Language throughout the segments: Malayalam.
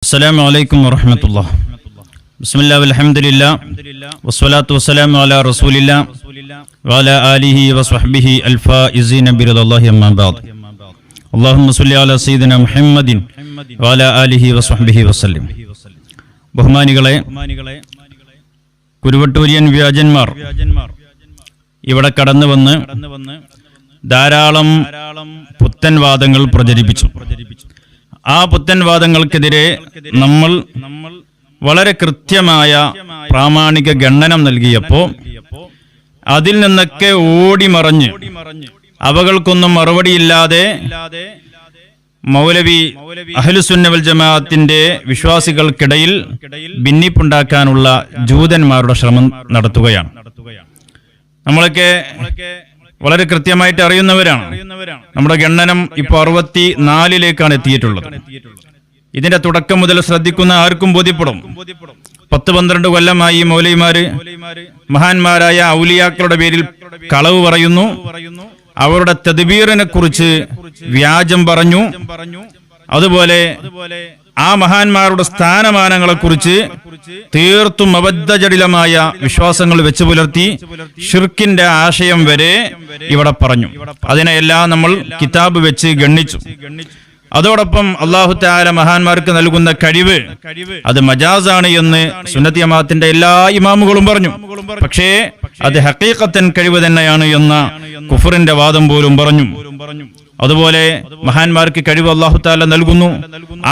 അസ്സലാമു അലൈക്കും വറഹ്മത്തുള്ളാഹി. ബിസ്മില്ലാഹി വൽഹംദുലില്ലാഹ് വസ്സലാത്തു വസ്സലാമു അലാ റസൂലില്ലാഹ് വഅലാ ആലിഹി വസ്വഹ്ബിഹി അൽഫായിസീന ബിറദല്ലാഹി അമ്മാ ബഅദ്. അല്ലാഹുമ്മ സ്വല്ലി അലാ സയ്യിദിനാ മുഹമ്മദിൻ വഅലാ ആലിഹി വസ്വഹ്ബിഹി വസല്ലം. ബഹുമാനികളെ, കുരുവട്ടൂരിയൻ വ്യാജന്മാർ ഇവിടെ കടന്നു വന്ന് ധാരാളം പുത്തൻവാദങ്ങൾ പ്രചരിപ്പിച്ചു. ആ പുത്തൻവാദങ്ങൾക്കെതിരെ നമ്മൾ വളരെ കൃത്യമായ പ്രാമാണിക ഖണ്ഡനം നൽകിയപ്പോൾ അതിൽ നിന്നൊക്കെ ഓടിമറഞ്ഞ് അവകൾക്കൊന്നും മറുപടിയില്ലാതെ മൗലവി അഹ്ലുസുന്ന വൽ ജമാഅത്തിന്റെ വിശ്വാസികൾക്കിടയിൽ ഭിന്നിപ്പുണ്ടാക്കാനുള്ള ജൂതന്മാരുടെ ശ്രമം നടത്തുകയാണ്. നമ്മളൊക്കെ വളരെ കൃത്യമായിട്ട് അറിയുന്നവരാണ്. നമ്മുടെ ഖണ്ഡനം ഇപ്പോൾ 64 എത്തിയിട്ടുള്ളത്. ഇതിന്റെ തുടക്കം മുതൽ ശ്രദ്ധിക്കുന്ന ആർക്കും ബോധ്യപ്പെടും. 10-12 കൊല്ലമായി മൗലവിമാര് മഹാന്മാരായ ഔലിയാക്കളുടെ പേരിൽ കളവ് പറയുന്നു, അവരുടെ തദ്ബീറിനെ കുറിച്ച് വ്യാജം പറഞ്ഞു. അതുപോലെ ആ മഹാന്മാരുടെ സ്ഥാനമാനങ്ങളെ കുറിച്ച് തീർത്തും അബദ്ധജടിലമായ വിശ്വാസങ്ങൾ വെച്ചു പുലർത്തി ഷിർക്കിന്റെ ആശയം വരെ ഇവിടെ പറഞ്ഞു. അതിനെല്ലാം നമ്മൾ കിതാബ് വെച്ച് ഗണ്ണിച്ചു. അതോടൊപ്പം അല്ലാഹു തആല മഹാന്മാർക്ക് നൽകുന്ന കഴിവ് അത് മജാസാണ് എന്ന് സുന്നത്തി ജമാഅത്തിന്റെ എല്ലാ ഇമാമുകളും പറഞ്ഞു. പക്ഷേ അത് ഹഖീഖത്തൻ കഴിവ് തന്നെയാണ് എന്ന കുഫറിന്റെ വാദം പോലും പറഞ്ഞു. അതുപോലെ മഹാന്മാർക്ക് കഴിവ് അല്ലാഹു തആല നൽകുന്നു.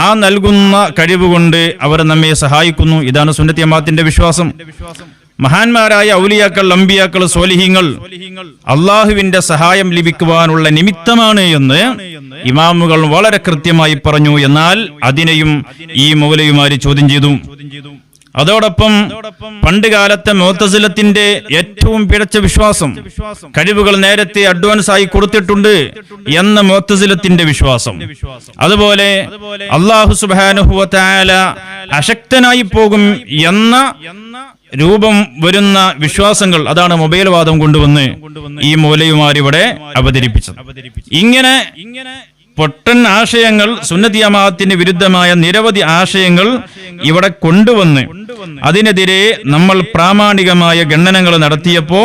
ആ നൽകുന്ന കഴിവ് കൊണ്ട് അവർ നമ്മെ സഹായിക്കുന്നു. ഇതാണ് സുന്നത്തി ജമാഅത്തിന്റെ വിശ്വാസം. മഹാന്മാരായ ഔലിയാക്കൾ, അമ്പിയാക്കൾ, സ്വാലിഹീങ്ങൾ അള്ളാഹുവിന്റെ സഹായം ലഭിക്കുവാനുള്ള നിമിത്തമാണ് എന്ന് ഇമാമുകൾ വളരെ കൃത്യമായി പറഞ്ഞു. എന്നാൽ അതിനെയും ഈ മൗലവിമാര് ചോദ്യം ചെയ്തു. അതോടൊപ്പം പണ്ട് കാലത്തെ മുഅ്തസിലത്തിന്റെ ഏറ്റവും പിഴച്ച വിശ്വാസം, കഴിവുകൾ നേരത്തെ അഡ്വാൻസ് ആയി കൊടുത്തിട്ടുണ്ട് എന്ന മുഅ്തസിലത്തിന്റെ വിശ്വാസം, അതുപോലെ അല്ലാഹു സുബ്ഹാനഹു വ തആല അശക്തനായി പോകും എന്ന രൂപം വരുന്ന വിശ്വാസങ്ങൾ, അതാണ് മൊബൈൽ വാദം കൊണ്ടുവന്ന് ഈ മൗലവിമാർ ഇവിടെ അവതരിപ്പിച്ചത്. ഇങ്ങനെ പൊട്ടൻ ആശയങ്ങൾ, സുന്നത്തി ജമാഅത്തിന് വിരുദ്ധമായ നിരവധി ആശയങ്ങൾ ഇവിടെ കൊണ്ടുവന്ന് അതിനെതിരെ നമ്മൾ പ്രാമാണികമായ ഖണ്ഡനങ്ങൾ നടത്തിയപ്പോ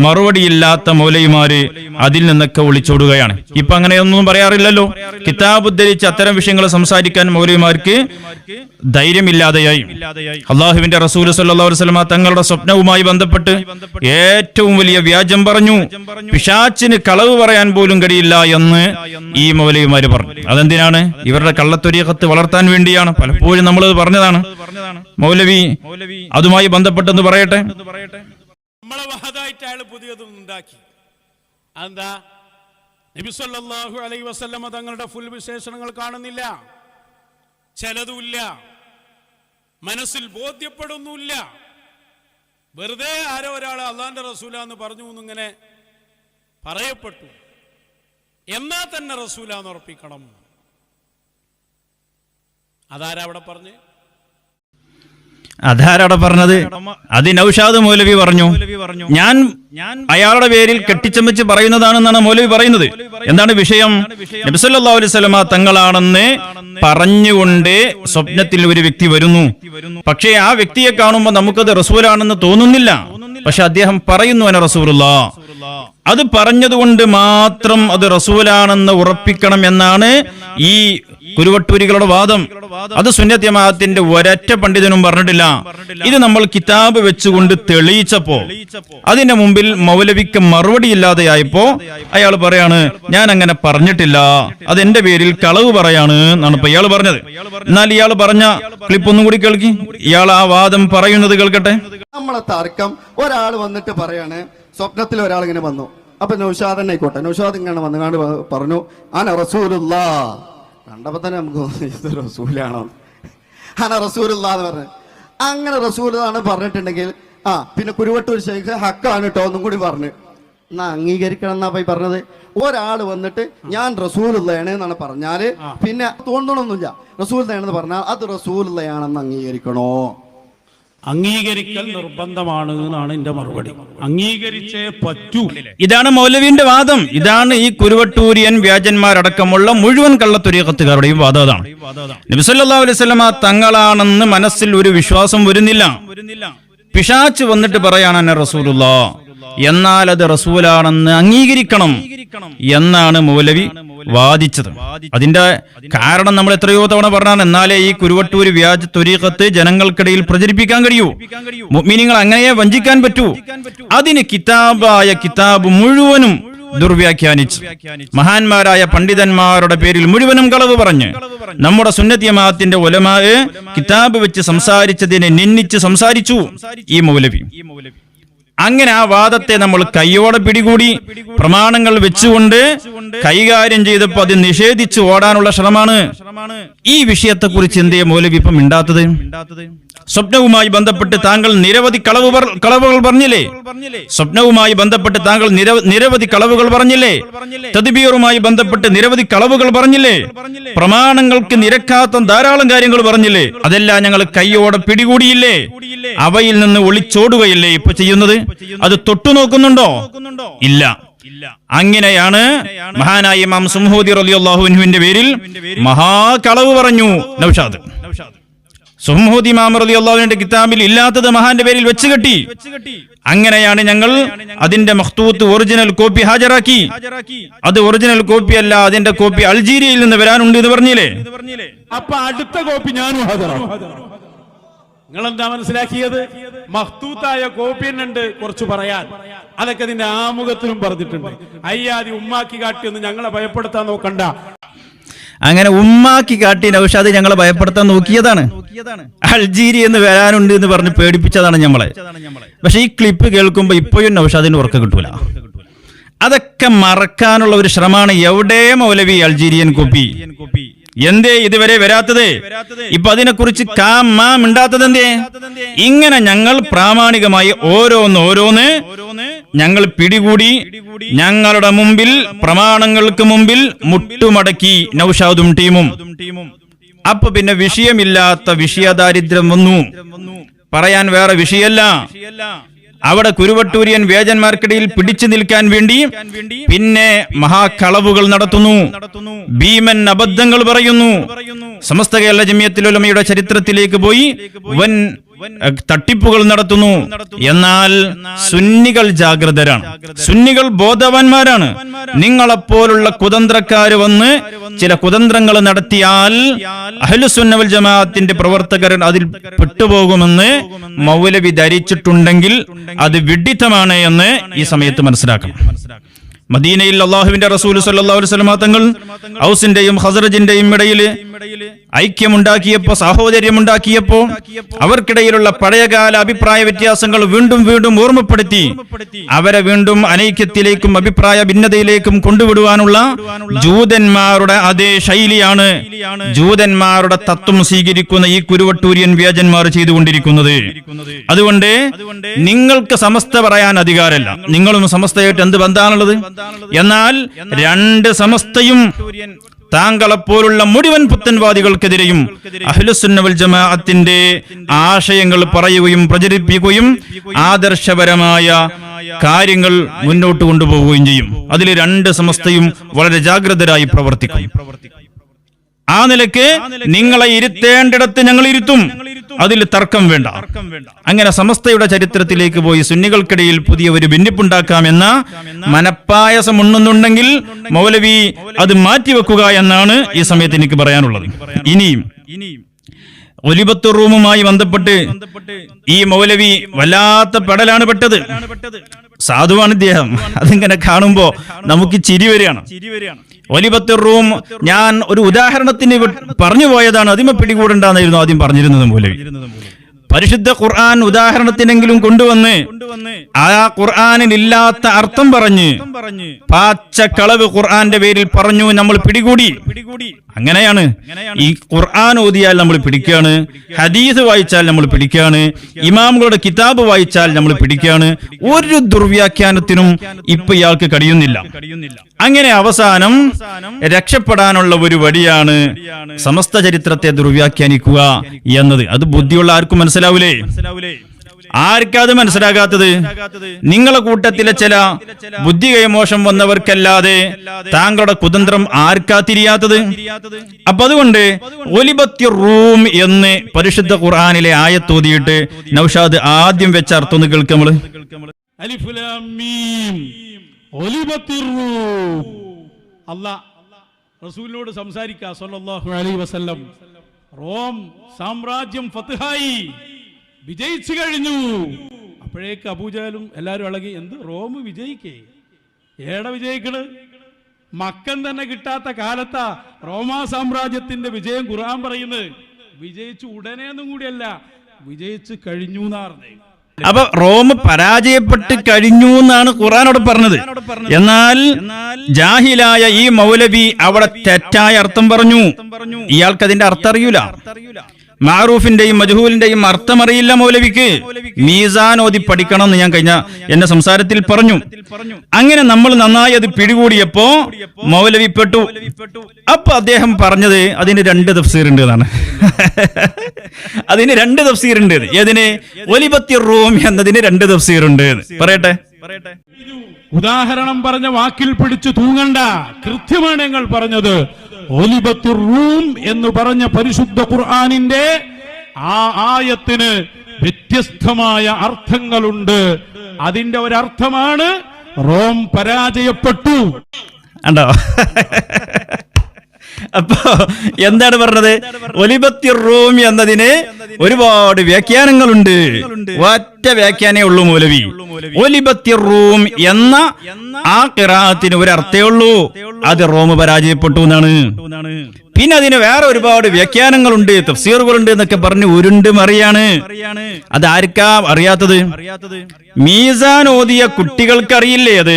മറുപടിയില്ലാത്ത മൗലവിമാര് അതിൽ നിന്നൊക്കെ ഒളിച്ചോടുകയാണ്. ഇപ്പൊ അങ്ങനെയൊന്നും പറയാറില്ലല്ലോ. കിതാബ് ഉദ്ധരിച്ച് അത്തരം വിഷയങ്ങൾ സംസാരിക്കാൻ മൗലവിമാർക്ക് ധൈര്യമില്ലാതെയായി. അള്ളാഹുവിന്റെ റസൂൽ സല്ലല്ലാഹു അലൈഹി വസല്ലം തങ്ങളുടെ സ്വപ്നവുമായി ബന്ധപ്പെട്ട് ഏറ്റവും വലിയ വ്യാജം പറഞ്ഞു. പിശാചിന് കളവ് പറയാൻ പോലും കഴിയില്ല എന്ന് ഈ മൗലവിമാര് പറഞ്ഞു. അതെന്തിനാണ്? ഇവരുടെ കള്ളത്വരീഖത്ത് വളർത്താൻ വേണ്ടിയാണ്. പലപ്പോഴും നമ്മളത് പറഞ്ഞതാണ്. മൗലവി അതുമായി ബന്ധപ്പെട്ടെന്ന് പറയട്ടെ. നമ്മളെ വഹദായിട്ട് അയാൾ പുതിയതൊന്നും ഉണ്ടാക്കി. അതെന്താ? നബി സല്ലല്ലാഹു അലൈഹി വസല്ലം തങ്ങളുടെ ഫുൾ വിശേഷണങ്ങൾ കാണുന്നില്ല, ചിലതുമില്ല, മനസ്സിൽ ബോധ്യപ്പെടുന്നില്ല. വെറുതെ ആരോ ഒരാൾ അള്ളാന്റെ റസൂലാന്ന് പറഞ്ഞു എന്നിങ്ങനെ പറയപ്പെട്ടു. എന്നാ തന്നെ റസൂലാന്ന് ഉറപ്പിക്കണം. അതാരാ അവിടെ പറഞ്ഞ്? അതാരവിടെ പറഞ്ഞത്? അത് നൗഷാദ് മൗലവി പറഞ്ഞു. ഞാൻ അയാളുടെ പേരിൽ കെട്ടിച്ചമച്ച് പറയുന്നതാണെന്നാണ് മൗലവി പറയുന്നത്. എന്താണ് വിഷയം? നബി സല്ലല്ലാഹു അലൈഹി വസല്ലം തങ്ങളാണെന്ന് പറഞ്ഞുകൊണ്ട് സ്വപ്നത്തിൽ ഒരു വ്യക്തി വരുന്നു. പക്ഷേ ആ വ്യക്തിയെ കാണുമ്പോൾ നമുക്കത് റസൂലാണെന്ന് തോന്നുന്നില്ല. പക്ഷെ അദ്ദേഹം പറയുന്നു അന റസൂലുള്ളാഹ്. അത് പറഞ്ഞതുകൊണ്ട് മാത്രം അത് റസൂലാണെന്ന് ഉറപ്പിക്കണം എന്നാണ് ഈ കുരുവട്ടൂരികളുടെ വാദം. അത് സുന്നത്തി ജമാഅത്തിന്റെ ഒരൊറ്റ പണ്ഡിതനും പറഞ്ഞിട്ടില്ല. ഇത് നമ്മൾ കിതാബ് വെച്ചുകൊണ്ട് തെളിയിച്ചപ്പോ അതിന്റെ മുമ്പിൽ മൗലവിക്ക് മറുപടി ഇല്ലാതെയായപ്പോ അയാൾ പറയാണ്, ഞാൻ അങ്ങനെ പറഞ്ഞിട്ടില്ല, അതെന്റെ പേരിൽ കളവ് പറയാണ് എന്നാണ് ഇപ്പൊ ഇയാൾ പറഞ്ഞത്. എന്നാൽ ഇയാൾ പറഞ്ഞ ക്ലിപ്പ് ഒന്നും കൂടി കേൾക്കി. ഇയാൾ ആ വാദം പറയുന്നത് കേൾക്കട്ടെ. നമ്മളെ തർക്കം, ഒരാൾ വന്നിട്ട് പറയാണ്, സ്വപ്നത്തിൽ ഒരാൾ ഇങ്ങനെ വന്നു. അപ്പൊ നൗഷാദ് തന്നെ ആയിക്കോട്ടെ, നൗഷാദ് ഇങ്ങനെ വന്നുകാണ്ട് പറഞ്ഞു അന റസൂലുള്ളാഹ്. കണ്ടപ്പോ തന്നെ നമുക്ക് ഇത് റസൂലാണോ? അന റസൂലുള്ളാഹ് എന്ന് പറഞ്ഞു. അങ്ങനെ റസൂലാണ് പറഞ്ഞിട്ടുണ്ടെങ്കിൽ പിന്നെ കുരുവട്ടൂർ ശൈഖ് ഹക്കാണ് കേട്ടോ ഒന്നും കൂടി പറഞ്ഞു. എന്നാ അംഗീകരിക്കണം എന്നാ പോയി പറഞ്ഞത്. ഒരാൾ വന്നിട്ട് ഞാൻ റസൂലുള്ളയാണ് എന്നാണ് പറഞ്ഞാല് പിന്നെ തോന്നണമൊന്നുമില്ല. റസൂലുള്ളയാണെന്ന് പറഞ്ഞാൽ അത് റസൂലുള്ളയാണെന്ന് അംഗീകരിക്കണോ? അംഗീകരിക്കൽ നിർബന്ധമാണ് എന്നാണ് എന്റെ മറുപടി. അംഗീകരിച്ചേ പറ്റൂ. ഇതാണ് മൗലവിന്റെ വാദം. ഇതാണ് ഈ കുരുവട്ടൂരിയൻ വ്യാജന്മാരടക്കമുള്ള മുഴുവൻ കള്ളത്തൊരീഖത്തുകാരുടെയും വാദം. അതാണ് നബി സല്ലല്ലാഹു അലൈഹി വസല്ലമ തങ്ങളാണെന്ന് മനസ്സിൽ ഒരു വിശ്വാസം വരുന്നില്ല. പിശാച് വന്നിട്ട് പറയാണ് അന്ന റസൂലുള്ളാഹ്, എന്നാൽ അത് റസൂലാണെന്ന് അംഗീകരിക്കണം എന്നാണ് മൗലവി വാദിച്ചത്. അതിന്റെ കാരണം നമ്മൾ എത്രയോ തവണ പറഞ്ഞാണ്. എന്നാലേ ഈ കുരുവട്ടൂര് വ്യാജ ത്വരീഖത്ത് ജനങ്ങൾക്കിടയിൽ പ്രചരിപ്പിക്കാൻ കഴിയൂ. മുഅ്മിനീങ്ങൾ അങ്ങനെയേ വഞ്ചിക്കാൻ പറ്റൂ. അതിന് കിതാബ് മുഴുവനും ദുർവ്യാഖ്യാനിച്ച് മഹാന്മാരായ പണ്ഡിതന്മാരുടെ പേരിൽ മുഴുവനും കളവ് പറഞ്ഞ് നമ്മുടെ സുന്നത്ത് ജമാഅത്തിന്റെ ഉലമാ കിതാബ് വെച്ച് സംസാരിച്ചതിനെ നിന്ദിച്ച് സംസാരിച്ചു ഈ മൗലവി. അങ്ങനെ ആ വാദത്തെ നമ്മൾ കയ്യോടെ പിടികൂടി പ്രമാണങ്ങൾ വെച്ചുകൊണ്ട് കൈകാര്യം ചെയ്തപ്പോൾ അത് നിഷേധിച്ച് ഓടാനുള്ള ശ്രമമാണ്. ഈ വിഷയത്തെക്കുറിച്ച് എന്തേ മൗലവി ഇപ്പം മിണ്ടാത്തത്? സ്വപ്നവുമായി ബന്ധപ്പെട്ട് താങ്കൾ നിരവധി കളവുകൾ പറഞ്ഞില്ലേ? സ്വപ്നവുമായി ബന്ധപ്പെട്ട് താങ്കൾ നിരവധി കളവുകൾ പറഞ്ഞില്ലേ? തദ്ബീറുമായി ബന്ധപ്പെട്ട് നിരവധി കളവുകൾ പറഞ്ഞില്ലേ? പ്രമാണങ്ങൾക്ക് നിരക്കാത്ത ധാരാളം കാര്യങ്ങൾ പറഞ്ഞില്ലേ? അതെല്ലാം ഞങ്ങൾ കയ്യോടെ പിടികൂടിയില്ലേ? അവയിൽ നിന്ന് ഒളിച്ചോടുകയില്ലേ ഇപ്പൊ ചെയ്യുന്നത്? അത് തൊട്ടുനോക്കുന്നുണ്ടോ? ഇല്ല. അങ്ങനെയാണ് മഹാനായ ഇമാം സുംഹൂദി റളിയല്ലാഹു അൻഹുവിന്റെ പേരിൽ മഹാകളവ് പറഞ്ഞു നൗഷാദ്. സുംഹൂദി ഇമാം റളിയല്ലാഹു അൻഹുവിന്റെ കിതാബിൽ ഇല്ലാത്തത് മഹാന്റെ പേരിൽ വെച്ച് കെട്ടി. അങ്ങനെയാണ് ഞങ്ങൾ അതിന്റെ മഖ്തൂത്ത് ഒറിജിനൽ കോപ്പി ഹാജരാക്കി. അത് ഒറിജിനൽ കോപ്പി അല്ല, അതിന്റെ കോപ്പി അൾജീരിയയിൽ നിന്ന് വരാനുണ്ട് എന്ന് പറഞ്ഞില്ലേ? അപ്പൊ അടുത്ത കോപ്പി ഞാനും ഹാജരാക്കും. നിങ്ങളെന്താ മനസ്സിലാക്കിയത്? മഖ്തൂത്തായ കോപ്പി ഉണ്ട് കുറച്ച് പറയാൻ. അതൊക്കെ ഇതിന്റെ ആമുഖത്തിലും പറഞ്ഞിട്ടുണ്ട്. അയ്യാതി ഉമ്മാക്കി കാട്ടിയൊന്ന് ഞങ്ങളെ ഭയപ്പെടുത്താൻ നോക്കണ്ട. അങ്ങനെ ഉമ്മാക്കി കാട്ടി നൗഷാദ് ഞങ്ങളെ ഭയപ്പെടുത്താൻ നോക്കിയതാണ്. അൾജീരിയ എന്ന് വരാനുണ്ട് എന്ന് പറഞ്ഞ് പേടിപ്പിച്ചതാണ് നമ്മളെ. പക്ഷെ ഈ ക്ലിപ്പ് കേൾക്കുമ്പോ ഇപ്പോഴും നൗഷാദിന് ഉറക്കം കിട്ടൂല. അതൊക്കെ മറക്കാനുള്ള ഒരു ശ്രമമാണ്. എവിടെ മൗലവി അൾജീരിയൻ കോപ്പി? എന്തേ ഇതുവരെ വരാത്തത്? ഇപ്പൊ അതിനെക്കുറിച്ച് മിണ്ടാത്തത് എന്തേ? ഇങ്ങനെ ഞങ്ങൾ പ്രാമാണികമായി ഓരോന്ന് ഞങ്ങൾ പിടികൂടി ഞങ്ങളുടെ മുമ്പിൽ പ്രമാണങ്ങൾക്ക് മുമ്പിൽ മുട്ടുമടക്കി നൗഷാദും ടീമും. അപ്പൊ പിന്നെ വിഷയമില്ലാത്ത വിഷയദാരിദ്ര്യം വന്നു. പറയാൻ വേറെ വിഷയമല്ല. അവിടെ കുരുവട്ടൂരിയൻ വ്യാജന്മാർക്കിടയിൽ പിടിച്ചു നിൽക്കാൻ വേണ്ടി പിന്നെ മഹാകളവുകൾ നടത്തുന്നു, ഭീമൻ അബദ്ധങ്ങൾ പറയുന്നു. സമസ്ത കേരള ജമിയത്തുൽ ഉലമയുടെ ചരിത്രത്തിലേക്ക് പോയി വൻ തട്ടിപ്പുകൾ നടത്തുന്നു. എന്നാൽ സുന്നികൾ ജാഗ്രതരാണ്, സുന്നികൾ ബോധവാന്മാരാണ്. നിങ്ങളെപ്പോലുള്ള കുതന്ത്രക്കാര് വന്ന് ചില കുതന്ത്രങ്ങൾ നടത്തിയാൽ അഹ്ലുസുന്ന വൽ ജമാഅത്തിന്റെ പ്രവർത്തകർ അതിൽ പെട്ടുപോകുമെന്ന് മൗലവി ധരിച്ചിട്ടുണ്ടെങ്കിൽ അത് വിഡ്ഢിത്തമാണ് എന്ന് ഈ സമയത്ത് മനസ്സിലാക്കണം. മദീനയിൽ അല്ലാഹുവിന്റെ റസൂൽ സല്ലല്ലാഹു അലൈഹി വസല്ലം തങ്ങൾ ഔസിന്റെയും ഖസറജിന്റെയും ഇടയിൽ ഐക്യമുണ്ടാക്കിയപ്പോ, സാഹോദര്യമുണ്ടാക്കിയപ്പോ അവർക്കിടയിലുള്ള പഴയകാല അഭിപ്രായ വ്യത്യാസങ്ങൾ വീണ്ടും വീണ്ടും ഓർമ്മപ്പെടുത്തി അവരെ വീണ്ടും അനൈക്യത്തിലേക്കും അഭിപ്രായ ഭിന്നതയിലേക്കും കൊണ്ടുവിടുവാനുള്ള ജൂതന്മാരുടെ അതേ ശൈലിയാണ് ജൂതന്മാരുടെ തത്വം സ്വീകരിക്കുന്ന ഈ കുരുവട്ടൂരിയൻ വ്യാജന്മാർ ചെയ്തുകൊണ്ടിരിക്കുന്നത്. അതുകൊണ്ട് നിങ്ങൾക്ക് സമസ്ത പറയാൻ അധികാരമല്ല. നിങ്ങളും സമസ്തയായിട്ട് എന്ത് ബന്ധാണുള്ളത്? എന്നാൽ രണ്ട് സമസ്തയും താങ്കളെപ്പോലുള്ള മുഴുവൻ പുത്തൻവാദികൾക്കെതിരെയും അഹ്ലുസുന്ന വൽ ജമാഅത്തിന്റെ ആശയങ്ങൾ പറയുകയും പ്രചരിപ്പിക്കുകയും ആദർശപരമായ കാര്യങ്ങൾ മുന്നോട്ട് കൊണ്ടുപോവുകയും ചെയ്യും. അതിൽ രണ്ട് സമസ്തയും വളരെ ജാഗ്രതരായി പ്രവർത്തിക്കും. ആ നിലയ്ക്ക് നിങ്ങളെ ഇരുത്തേണ്ടിടത്ത് ഞങ്ങൾ ഇരുത്തും, അതിൽ തർക്കം വേണ്ട. അങ്ങനെ സമസ്തയുടെ ചരിത്രത്തിലേക്ക് പോയി സുന്നികൾക്കിടയിൽ പുതിയ ഒരു ഭിന്നിപ്പുണ്ടാക്കാമെന്ന മനപ്പായസം ഉണ്ടെന്നുണ്ടെങ്കിൽ മൗലവി അത് മാറ്റിവെക്കുക എന്നാണ് ഈ സമയത്ത് എനിക്ക് പറയാനുള്ളത്. ഇനിയും ഒലിബത്ത് റൂമുമായി ബന്ധപ്പെട്ട് ഈ മൗലവി വല്ലാത്ത പെടലാണ് പെട്ടത്. സാധുവാണ് ഇദ്ദേഹം. അതിങ്ങനെ കാണുമ്പോ നമുക്ക് ചിരി വരികയാണ്. ഒലിബത്ത് റൂം ഞാൻ ഒരു ഉദാഹരണത്തിന് പറഞ്ഞു പോയതാണ്, അതിമ പിടികൂടണ്ടെന്നായിരുന്നു ആദ്യം പറഞ്ഞിരുന്നത് മൗലവി. പരിശുദ്ധ ഖുർആൻ ഉദാഹരണത്തിനെങ്കിലും കൊണ്ടുവന്ന് ആ ഖുർആനിലില്ലാത്ത അർത്ഥം പറഞ്ഞ് പാച്ചക്കളവ് ഖുർആന്റെ പേരിൽ പറഞ്ഞു നമ്മൾ പിടികൂടി. അങ്ങനെയാണ് ഈ ഖുർആൻ ഓതിയാൽ നമ്മൾ പിടിക്കുകയാണ്, ഹദീസ് വായിച്ചാൽ നമ്മൾ പിടിക്കുകയാണ്, ഇമാമുകളുടെ കിതാബ് വായിച്ചാൽ നമ്മൾ പിടിക്കുകയാണ്. ഒരു ദുർവ്യാഖ്യാനത്തിനും ഇപ്പൊ ഇയാൾക്ക് കഴിയുന്നില്ല. അങ്ങനെ അവസാനം രക്ഷപ്പെടാനുള്ള ഒരു വഴിയാണ് സമസ്ത ചരിത്രത്തെ ദുർവ്യാഖ്യാനിക്കുക എന്നത്. അത് ബുദ്ധിയുള്ള ആർക്കും മനസ്സിലാവൂലേ? ആർക്കത് മനസ്സിലാകാത്തത്? നിങ്ങളെ കൂട്ടത്തിലെ ചില ബുദ്ധി കൈമോശം വന്നവർക്കല്ലാതെ താങ്കളുടെ കുതന്ത്രം ആർക്കാ തിരിയാത്തത്? അപ്പൊ അതുകൊണ്ട് ഒലിബത്തി റൂം എന്ന് പരിശുദ്ധ ഖുർആനിലെ ആയത്തോതിയിട്ട് നൗഷാദ് ആദ്യം വെച്ച അർത്ഥം കേൾക്കാം നമ്മള്. അലിഫ് ലാം മീം ഒലിബത്തിർ റൂം. അല്ലാഹ് റസൂലിനോട് സംസാരിക്കുക സല്ലല്ലാഹു അലൈഹി വസല്ലം. റോം സാമ്രാജ്യം ഫത്ഹായി, വിജയിച്ചു കഴിഞ്ഞു. അപ്പോഴേക്ക് അബൂജഹലും എല്ലാവരും ഇളകി. എന്ത് റോം വിജയിക്കേ? ഏടെ വിജയിക്കണ്? മക്കൻ തന്നെ കിട്ടാത്ത കാലത്താ റോമാ സാമ്രാജ്യത്തിന്റെ വിജയം ഖുർആൻ പറയുന്നത്. വിജയിച്ചു ഉടനെയൊന്നും കൂടിയല്ല, വിജയിച്ചു കഴിഞ്ഞു എന്നാണ്. അപ്പൊ റോം പരാജയപ്പെട്ട് കഴിഞ്ഞു എന്നാണ് ഖുർആനോട് പറഞ്ഞത്. എന്നാൽ ജാഹിലായ ഈ മൗലവി അവിടെ തെറ്റായ അർത്ഥം പറഞ്ഞു. ഇയാൾക്ക് അതിന്റെ അർത്ഥം അറിയൂല. മാറൂഫിന്റെയും മജ്ഹൂലിന്റെയും അർത്ഥം അറിയില്ല മൗലവിക്ക്. മീസാൻ ഓതി പഠിക്കണം എന്ന് ഞാൻ കഴിഞ്ഞ എന്റെ സംസാരത്തിൽ പറഞ്ഞു. അങ്ങനെ നമ്മൾ നന്നായി അത് പിടികൂടിയപ്പോ മൗലവി പെട്ടു. അപ്പൊ അദ്ദേഹം പറഞ്ഞത് അതിന് 2 തഫ്സീർ ഉണ്ട് എന്നാണ്. അതിന് 2 തഫ്സീർ ഉണ്ട്. ഏതിന്? ഒലിബത്തി റൂം എന്നതിന് 2 തഫ്സീർ ഉണ്ട്. പറയട്ടെ. ഉദാഹരണം പറഞ്ഞ വാക്കിൽ പിടിച്ചു തൂങ്ങണ്ട. കൃത്യമാണ് ഞങ്ങൾ പറഞ്ഞത്. ഒലിബത്തുർ റൂം എന്ന് പറഞ്ഞ പരിശുദ്ധ ഖുർആനിന്റെ ആ ആയത്തിന് വ്യത്യസ്തമായ അർത്ഥങ്ങളുണ്ട്. അതിന്റെ ഒരർത്ഥമാണ് റോം പരാജയപ്പെട്ടു. ഉണ്ടോ? അപ്പോ എന്താണ് പറഞ്ഞത്? ഒലിബത്തി റൂം എന്നതിന് ഒരുപാട് വ്യാഖ്യാനങ്ങളുണ്ട്. ഒറ്റ വ്യാഖ്യാനേ ഉള്ളൂ മൗലവി. ഒലിബത്തി റൂം എന്ന ആ ഖിറാഅത്തിന് ഒരു അർത്ഥേ ഉള്ളൂ, അത് റോം പരാജയപ്പെട്ടു എന്നാണ്. പിന്നെ അതിന് വേറെ ഒരുപാട് വ്യാഖ്യാനങ്ങളുണ്ട്, തഫ്സീറുകളുണ്ട് എന്നൊക്കെ പറഞ്ഞ് ഉരുണ്ട് മറിയാണ്. അത് ആർക്കാ അറിയാത്തത്? മീസാൻ ഓതിയ കുട്ടികൾക്ക് അറിയില്ലേ? അത്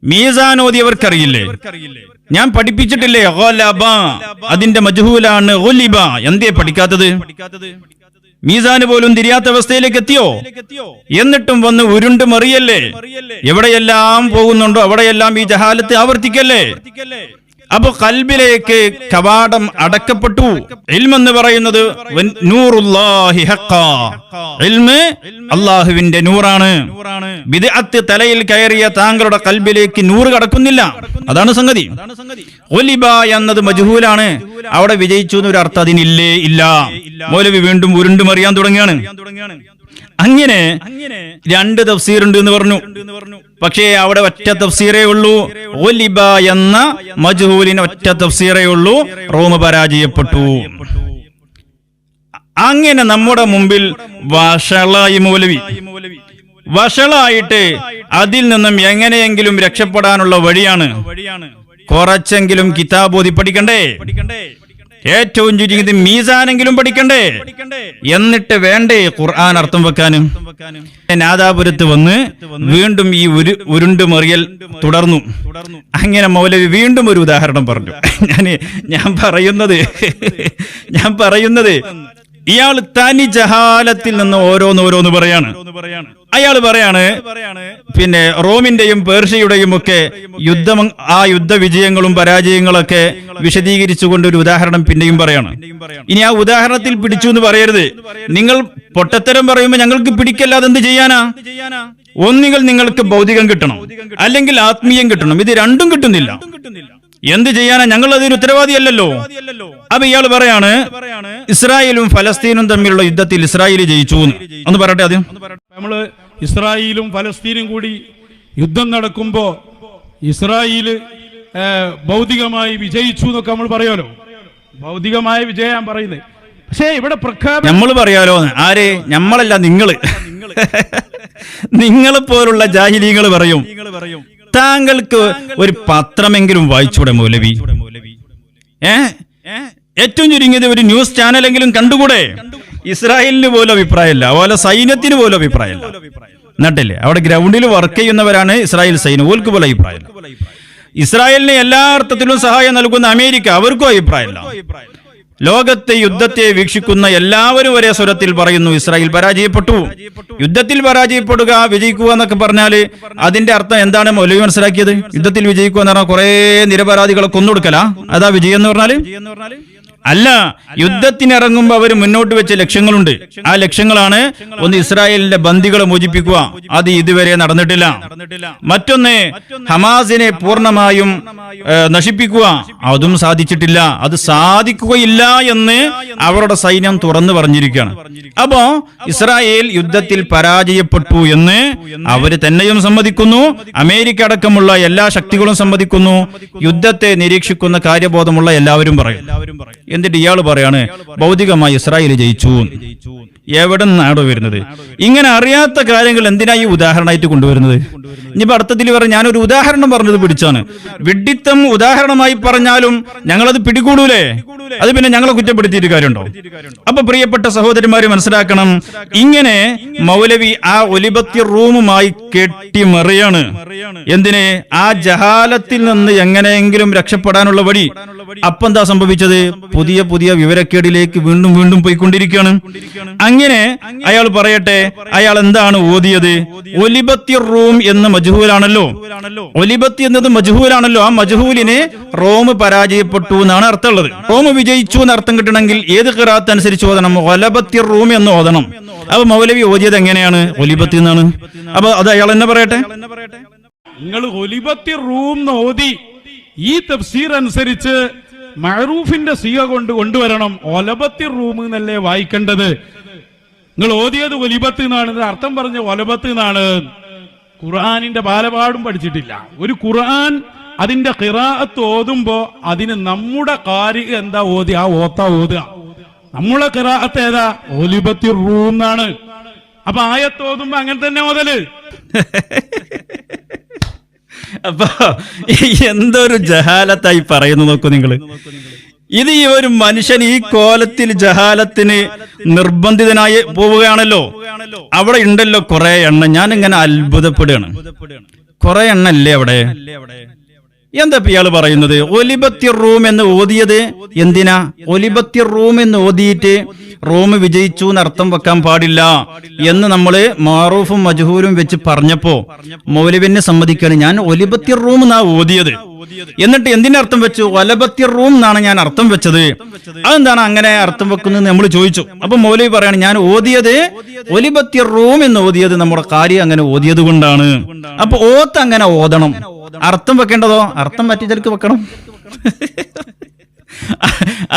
മീസാൻ ഓതിയവർക്കറിയില്ലേ? ഞാൻ പഠിപ്പിച്ചിട്ടില്ലേ? അതിന്റെ മജ്ഹൂലാണ് ഗുലിബ. എന്തേ പഠിക്കാത്തത്? മീസാന് പോലും തിരിയാത്ത അവസ്ഥയിലേക്ക് എത്തിയോ? എന്നിട്ടും വന്ന് ഉരുണ്ട് മറിയല്ലേ? എവിടെയെല്ലാം പോകുന്നുണ്ടോ അവിടെയെല്ലാം ഈ ജഹാലത്ത് ആവർത്തിക്കല്ലേ? അപ്പൊ കൽബിലേക്ക് കവാടം അടക്കപ്പെട്ടു. ഇൽമെന്ന് പറയുന്നത് നൂറുല്ലാഹി ഹഖ്ഖാ. ഇൽമ് അല്ലാഹുവിന്റെ നൂറാണ്. ബിദ്അത്ത് തലയിൽ കയറിയ താങ്കളുടെ കൽബിലേക്ക് നൂറ് കടക്കുന്നില്ല. അതാണ് സംഗതി. ഒലിബ എന്നത് മജ്ഹൂലാണ്. അവിടെ വിജയിച്ചു എന്നൊരു അർത്ഥം അതിനില്ലേ? ഇല്ല. മൗലവി വീണ്ടും ഉരുണ്ട് മറിയാൻ തുടങ്ങിയാണ്. അങ്ങനെ 2 തഫ്സീർ ഉണ്ട് എന്ന് പറഞ്ഞു. പക്ഷേ അവിടെ ഒറ്റ തഫ്സീറേ ഉള്ളൂ. ഒലിബ എന്ന മജ്ഹൂലിന് ഒറ്റ തഫ്സീറേ ഉള്ളൂ, റോം പരാജയപ്പെട്ടു. അങ്ങനെ നമ്മുടെ മുമ്പിൽ വഷളായി മൗലവി. വഷളായിട്ട് അതിൽ നിന്നും എങ്ങനെയെങ്കിലും രക്ഷപ്പെടാനുള്ള വഴിയാണ് കുറച്ചെങ്കിലും കിതാബ് ഓതി പഠിക്കണ്ടേ? ഏറ്റവും ചുരുങ്ങിയത് മീസാനെങ്കിലും പഠിക്കണ്ടേ? എന്നിട്ട് വേണ്ടേ ഖുർആൻ അർത്ഥം വെക്കാനും? നാദാപുരത്ത് വന്ന് വീണ്ടും ഈ ഉരുണ്ട് മറിയൽ തുടർന്നു. അങ്ങനെ മൗലവി വീണ്ടും ഒരു ഉദാഹരണം പറഞ്ഞു. ഞാൻ പറയുന്നത് ഇയാൾ തനി ജഹാലത്തിൽ നിന്ന് ഓരോന്നോരോന്ന് പറയാണ്. അയാൾ പറയാണ് പിന്നെ റോമിന്റെയും പേർഷ്യയുടെയും ഒക്കെ ആ യുദ്ധ വിജയങ്ങളും പരാജയങ്ങളൊക്കെ വിശദീകരിച്ചുകൊണ്ട് ഒരു ഉദാഹരണം പിന്നെയും പറയാണ്. ഇനി ആ ഉദാഹരണത്തിൽ പിടിച്ചു എന്ന് പറയരുത്. നിങ്ങൾ പൊട്ടത്തരം പറയുമ്പോൾ ഞങ്ങൾക്ക് പിടിക്കല്ലാതെ എന്ത് ചെയ്യാനാ? ഒന്നുകിൽ നിങ്ങൾക്ക് ഭൗതികം കിട്ടണം, അല്ലെങ്കിൽ ആത്മീയം കിട്ടണം. ഇത് രണ്ടും കിട്ടുന്നില്ല. എന്ത് ചെയ്യാനാ? ഞങ്ങൾ അതിന് ഉത്തരവാദിയല്ലല്ലോ. അപ്പൊ ഇയാൾ പറയാണ് ഇസ്രായേലും ഫലസ്തീനും തമ്മിലുള്ള യുദ്ധത്തിൽ ഇസ്രായേൽ ജയിച്ചു എന്ന് പറയട്ടെ. ആദ്യം നമ്മള് ഇസ്രായേലും ഫലസ്തീനും കൂടി യുദ്ധം നടക്കുമ്പോ ഇസ്രായേല് ഭൗതികമായി വിജയിച്ചു എന്നൊക്കെ നമ്മൾ പറയാലോ. ഭൗതികമായ വിജയം പറയുന്നത്. പക്ഷേ ഇവിടെ നമ്മൾ പറയാലോ. ആര്? നമ്മളല്ല, നിങ്ങളെ പോലുള്ള ജാഹിലീങ്ങൾ പറയും. താങ്കൾക്ക് ഒരു പത്രമെങ്കിലും വായിച്ചൂടെ മൗലവി? ഏറ്റവും ചുരുങ്ങിയത് ഒരു ന്യൂസ് ചാനലെങ്കിലും കണ്ടുകൂടെ? ഇസ്രായേലിന് പോലും അഭിപ്രായമല്ല, അതുപോലെ സൈന്യത്തിന് പോലും അഭിപ്രായമല്ല. എന്നിട്ടില്ലേ അവിടെ ഗ്രൗണ്ടിൽ വർക്ക് ചെയ്യുന്നവരാണ് ഇസ്രായേൽ സൈന്യം, ഓൽക്ക് പോലും അഭിപ്രായമല്ല. ഇസ്രായേലിന് എല്ലാ അർത്ഥത്തിലും സഹായം നൽകുന്ന അമേരിക്ക, അവർക്കും അഭിപ്രായമല്ല. ലോകത്തെ യുദ്ധത്തെ വീക്ഷിക്കുന്ന എല്ലാവരും ഒരേ സ്വരത്തിൽ പറയുന്നു ഇസ്രായേൽ പരാജയപ്പെട്ടു. യുദ്ധത്തിൽ പരാജയപ്പെടുക, വിജയിക്കുക എന്നൊക്കെ പറഞ്ഞാൽ അതിന്റെ അർത്ഥം എന്താണ് മൗലവി മനസ്സിലാക്കിയത്? യുദ്ധത്തിൽ വിജയിക്കുക എന്ന് പറഞ്ഞാൽ കുറെ നിരപരാധികളെ കൊന്നൊടുക്കല, അതാ വിജയം എന്ന് പറഞ്ഞാല്? അല്ല, യുദ്ധത്തിനിറങ്ങുമ്പോൾ അവർ മുന്നോട്ട് വെച്ച ലക്ഷ്യങ്ങളുണ്ട്. ആ ലക്ഷ്യങ്ങളാണ് ഒന്ന് ഇസ്രായേലിന്റെ ബന്ദികളെ മോചിപ്പിക്കുക, അത് ഇതുവരെ നടന്നിട്ടില്ല. മറ്റൊന്ന് ഹമാസിനെ പൂർണ്ണമായും നശിപ്പിക്കുക, അതും സാധിച്ചിട്ടില്ല. അത് സാധിക്കുകയില്ല എന്ന് അവരുടെ സൈന്യം തുറന്നു പറഞ്ഞിരിക്കുകയാണ്. അപ്പോ ഇസ്രായേൽ യുദ്ധത്തിൽ പരാജയപ്പെട്ടു എന്ന് അവര് തന്നെയും സമ്മതിക്കുന്നു. അമേരിക്ക അടക്കമുള്ള എല്ലാ ശക്തികളും സമ്മതിക്കുന്നു. യുദ്ധത്തെ നിരീക്ഷിക്കുന്ന കാര്യബോധമുള്ള എല്ലാവരും പറയും. എന്നിട്ട് ഇയാൾ പറയാണ് ഭൗതികമായി ഇസ്രായേൽ ജയിച്ചു. എവിടെ നിന്നാണോ വരുന്നത്? ഇങ്ങനെ അറിയാത്ത കാര്യങ്ങൾ എന്തിനാ ഈ ഉദാഹരണമായിട്ട് കൊണ്ടുവരുന്നത്? ഇനിയിപ്പോ അർത്ഥത്തിൽ പറഞ്ഞ ഞാനൊരു ഉദാഹരണം പറഞ്ഞത് പിടിച്ചാണ്. വിഡ്ഢിത്തം ഉദാഹരണമായി പറഞ്ഞാലും ഞങ്ങളത് പിടികൂടൂലേ? അത് പിന്നെ ഞങ്ങളെ കുറ്റപ്പെടുത്തിയിട്ട് കാര്യമുണ്ടോ? അപ്പൊ പ്രിയപ്പെട്ട സഹോദരന്മാര് മനസ്സിലാക്കണം, ഇങ്ങനെ മൗലവി ആ ഒലിബത്തി റൂമുമായി കെട്ടിമറിയാണ്. എന്തിന്? ആ ജഹാലത്തിൽ നിന്ന് എങ്ങനെയെങ്കിലും രക്ഷപ്പെടാനുള്ള വഴി. അപ്പൊ എന്താ സംഭവിച്ചത്? പുതിയ പുതിയ വിവരക്കേടിലേക്ക് വീണ്ടും വീണ്ടും പോയിക്കൊണ്ടിരിക്കുകയാണ്. അങ്ങനെ അയാൾ പറയട്ടെ, അയാൾ എന്താണ് ഓതിയത്? ഒലിബത്തി റൂം എന്ന് മജ്ഹൂലാണല്ലോ. ഒലിബത്തി എന്നത് മജ്ഹൂലാണല്ലോ. ആ മജ്ഹൂലിന് റോം പരാജയപ്പെട്ടു എന്നാണ് അർത്ഥമുള്ളത്. റോം വിജയിച്ചു എന്ന് അർത്ഥം കിട്ടണമെങ്കിൽ ഏത് ഖിറാഅത്ത് അനുസരിച്ച് ഓതണം? ഒലബത്തി റൂം എന്ന് ഓതണം. അപ്പൊ മൗലവി ഓതിയത് എങ്ങനെയാണ്? ഒലിബത്തി എന്നാണ്. അപ്പൊ അത് അയാൾ എന്നെ പറയട്ടെ. നിങ്ങൾ ഒലിബത്തി റൂം ഓതി ഈ തഫ്സീർ അനുസരിച്ച് മഅറൂഫിന്റെ സിഗ കൊണ്ടുവരണം. ഒലബത്തി റൂം എന്നല്ലേ വായിക്കേണ്ടത്? നിങ്ങൾ ഓതിയത് ഒലിബത്ത് എന്നാണ്, അർത്ഥം പറഞ്ഞ ഒലബത്ത് എന്നാണ്. ഖുർആനിന്റെ ബാലപാടും പഠിച്ചിട്ടില്ല. ഒരു ഖുർആൻ അതിന്റെ ഖിറാഅത്ത് ഓതുമ്പോ അതിന് നമ്മുടെ ഖാരി എന്താ ഓതി ആ ഓത്താ ഓതുക. നമ്മളെ ഖിറാഅത്ത് ഏതാ? ഒലിബത്തി റൂം എന്നാണ്. അപ്പൊ ആയത്ത് ഓതുമ്പോ അങ്ങനെ തന്നെ ഓതല്. അപ്പൊ എന്തൊരു ജഹാലത്തായി പറയുന്നു നോക്കൂ നിങ്ങള്. ഇത് ഈ ഒരു മനുഷ്യൻ ഈ കോലത്തിൽ ജഹാലത്തിന് നിർബന്ധിതനായി പോവുകയാണല്ലോ. അവിടെ ഉണ്ടല്ലോ കുറെ എണ്ണം. ഞാൻ ഇങ്ങനെ അത്ഭുതപ്പെടുകയാണ്. കുറെ എണ്ണം അല്ലേ അവിടെ? എന്താ ഇയാള് പറയുന്നത്? ഒലിബത്തി റൂം എന്ന് ഓതിയത് എന്തിനാ? ഒലിബത്തി റൂം എന്ന് ഓതിയിട്ട് റോം വിജയിച്ചു എന്ന് അർത്ഥം വെക്കാൻ പാടില്ല എന്ന് നമ്മള് മാറൂഫും മജ്ഹൂലും വെച്ച് പറഞ്ഞപ്പോ മൗലവിനെ സമ്മതിക്കാണ്, ഞാൻ ഒലിബത്തി റൂം എന്നാ ഓതിയത്. എന്നിട്ട് എന്തിനർത്ഥം വെച്ചു? ഒലബത്തി റൂം എന്നാണ് ഞാൻ അർത്ഥം വെച്ചത്. അതെന്താണ് അങ്ങനെ അർത്ഥം വെക്കുന്നത് നമ്മൾ ചോദിച്ചു. അപ്പൊ മൗലവി പറയാണ്, ഞാൻ ഓതിയത് ഒലിബത്തി റൂം എന്ന് ഓതിയത് നമ്മുടെ കാര്യം അങ്ങനെ ഓതിയത് കൊണ്ടാണ്. അപ്പൊ ഓത്ത് അങ്ങനെ ഓതണം. അർത്ഥം വെക്കേണ്ടതോ? അർത്ഥം മറ്റേ ചിലക്ക് വെക്കണം.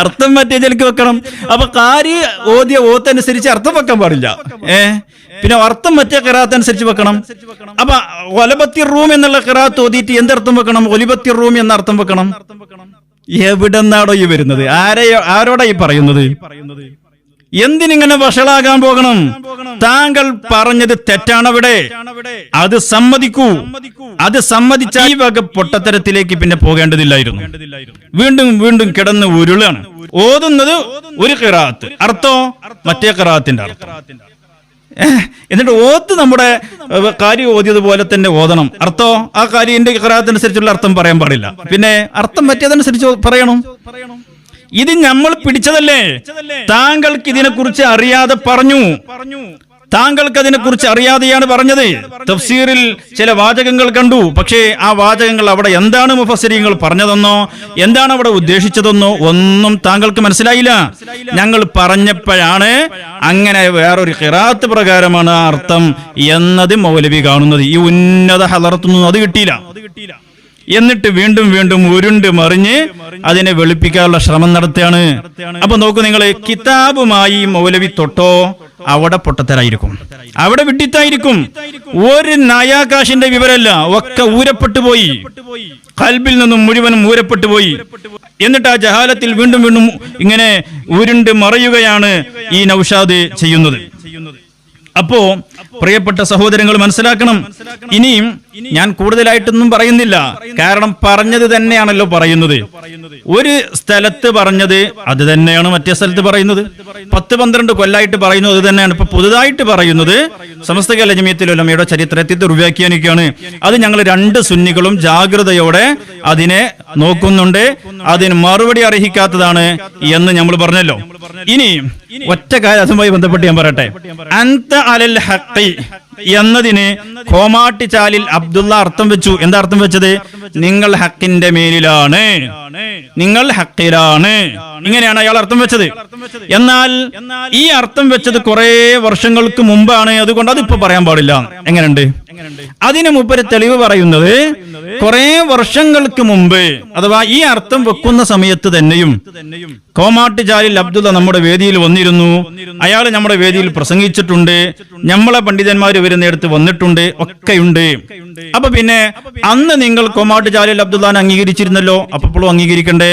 അർത്ഥം മറ്റേ ചിലക്ക് വെക്കണം. അപ്പൊ കാര്യം ഓതിയ ഓത്തനുസരിച്ച് അർത്ഥം വെക്കാൻ പാടില്ല. പിന്നെ അർത്ഥം മറ്റേ ഖിറാഅത്ത് അനുസരിച്ച് വെക്കണം. അപ്പൊ ഒലബത്തി റൂം എന്നുള്ള ഖിറാഅത്ത് ഓതിയിട്ട് എന്തർത്ഥം വെക്കണം? ഒലിബത്തി റൂം എന്ന അർത്ഥം വെക്കണം. എവിടെന്നാടോ ഈ വരുന്നത്? ആരോടാ ഈ പറയുന്നത്? എന്തിനിങ്ങനെ വഷളാകാൻ പോകണം? താങ്കൾ പറഞ്ഞത് തെറ്റാണവിടെ. അത് സമ്മതിക്കൂ. അത് സമ്മതിച്ച ഈ വക പൊട്ടത്തരത്തിലേക്ക് പിന്നെ പോകേണ്ടതില്ലായിരുന്നു. വീണ്ടും വീണ്ടും കിടന്ന് ഉരുളാണ്. ഓതുന്നത് ഒരു ഖിറാഅത്ത്, അർത്ഥോ മറ്റേ ഖിറാഅത്തിന്റെ അർത്ഥം. എന്നിട്ട് ഓത്ത് നമ്മുടെ കാര്യം ഓതിയതുപോലെ തന്നെ ഓതണം. അർത്ഥോ ആ കാര്യത്തിന്റെ ഖിറാഅത്തനുസരിച്ചുള്ള അർത്ഥം പറയാൻ പാടില്ല. പിന്നെ അർത്ഥം മറ്റേതനുസരിച്ച് പറയണം. ഇത് നമ്മൾ പിടിച്ചതല്ലേ? താങ്കൾക്ക് ഇതിനെക്കുറിച്ച് അറിയാതെ പറഞ്ഞു. താങ്കൾക്ക് അതിനെക്കുറിച്ച് അറിയാതെയാണ് പറഞ്ഞത്. തഫ്സീറിൽ ചില വാചകങ്ങൾ കണ്ടു. പക്ഷേ ആ വാചകങ്ങൾ അവിടെ എന്താണ് മുഫസ്സിരീങ്ങൾ പറഞ്ഞതെന്നോ എന്താണ് അവിടെ ഉദ്ദേശിച്ചതെന്നോ ഒന്നും താങ്കൾക്ക് മനസ്സിലായില്ല. ഞങ്ങൾ പറഞ്ഞപ്പോഴാണ് അങ്ങനെ വേറൊരു ഖിറാഅത്ത് പ്രകാരമാണ് ആ അർത്ഥം എന്നത് മൗലവി കാണുന്നത്. ഈ ഉന്നത ഹളറത്തൊന്നും അത് കിട്ടിയില്ല. എന്നിട്ട് വീണ്ടും വീണ്ടും ഉരുണ്ട് മറിഞ്ഞ് അതിനെ വെളുപ്പിക്കാനുള്ള ശ്രമം നടത്തുകയാണ്. അപ്പൊ നോക്കൂ നിങ്ങള്, കിതാബുമായി മൗലവി തൊട്ടോ അവിടെ പൊട്ടത്തരായിരിക്കും, അവിടെ വിഡിത്തായിരിക്കും. ഒരു നയാകാശിന്റെ വിവരമല്ല, ഒക്കെ ഊരപ്പെട്ടു പോയി. ഖൽബിൽ നിന്നും മുഴുവനും ഊരപ്പെട്ടു പോയി. എന്നിട്ട് ആ ജഹാലത്തിൽ വീണ്ടും വീണ്ടും ഇങ്ങനെ ഉരുണ്ട് മറയുകയാണ് ഈ നൗഷാദ് ചെയ്യുന്നത്. അപ്പോ പ്രിയപ്പെട്ട സഹോദരങ്ങൾ മനസ്സിലാക്കണം, ഇനിയും ഞാൻ കൂടുതലായിട്ടൊന്നും പറയുന്നില്ല, കാരണം പറഞ്ഞത് തന്നെയാണല്ലോ പറയുന്നത്. ഒരു സ്ഥലത്ത് പറഞ്ഞത് അത് തന്നെയാണ് മറ്റേ സ്ഥലത്ത് പറയുന്നത്. 10-12 കൊല്ലായിട്ട് പറയുന്നത് അത് തന്നെയാണ്. ഇപ്പൊ പുതുതായിട്ട് പറയുന്നത് സമസ്ത കേരള ജമിയത്തുൽ ഉലമയുടെ ചരിത്രത്തെ ദുർവ്യാഖ്യാനിക്കുകയാണ്. അത് ഞങ്ങൾ 2 സുന്നികളും ജാഗ്രതയോടെ അതിനെ നോക്കുന്നുണ്ട്, അതിന് മറുപടി അർഹിക്കാത്തതാണ് എന്ന് നമ്മൾ പറഞ്ഞല്ലോ. ഇനി ഒറ്റ കാര്യം അതുമായി ബന്ധപ്പെട്ട് ഞാൻ പറയട്ടെ. അൻത അലൽ ഹഖി എന്നതിന് കോമാട്ടിച്ചാലിൽ അബ്ദുള്ള അർത്ഥം വെച്ചു. എന്താ അർത്ഥം വെച്ചത്? നിങ്ങൾ ഹക്കിന്റെ മേലിലാണ്, നിങ്ങൾ ഹക്കിലാണ്, ഇങ്ങനെയാണ് അയാൾ അർത്ഥം വെച്ചത്. എന്നാൽ ഈ അർത്ഥം വെച്ചത് കുറെ വർഷങ്ങൾക്ക് മുമ്പാണ്, അതുകൊണ്ട് അതിപ്പോ പറയാൻ പാടില്ല. എങ്ങനെയുണ്ട്? അതിന് മുമ്പ് തെളിവ് പറയുന്നത് കുറെ വർഷങ്ങൾക്ക് മുമ്പ്, അഥവാ ഈ അർത്ഥം വെക്കുന്ന സമയത്ത് തന്നെയും കോമാട്ടുചാലിൽ അബ്ദുള്ള നമ്മുടെ വേദിയിൽ വന്നിരുന്നു. അയാൾ നമ്മുടെ വേദിയിൽ പ്രസംഗിച്ചിട്ടുണ്ട്, നമ്മളെ പണ്ഡിതന്മാർ വരുന്നിടത്ത് വന്നിട്ടുണ്ട്, ഒക്കെയുണ്ട്. അപ്പൊ പിന്നെ അന്ന് നിങ്ങൾ കോമാട്ടുചാലിൽ അബ്ദുള്ളാനെ അംഗീകരിച്ചിരുന്നല്ലോ, അപ്പോഴും അംഗീകരിക്കണ്ടേ?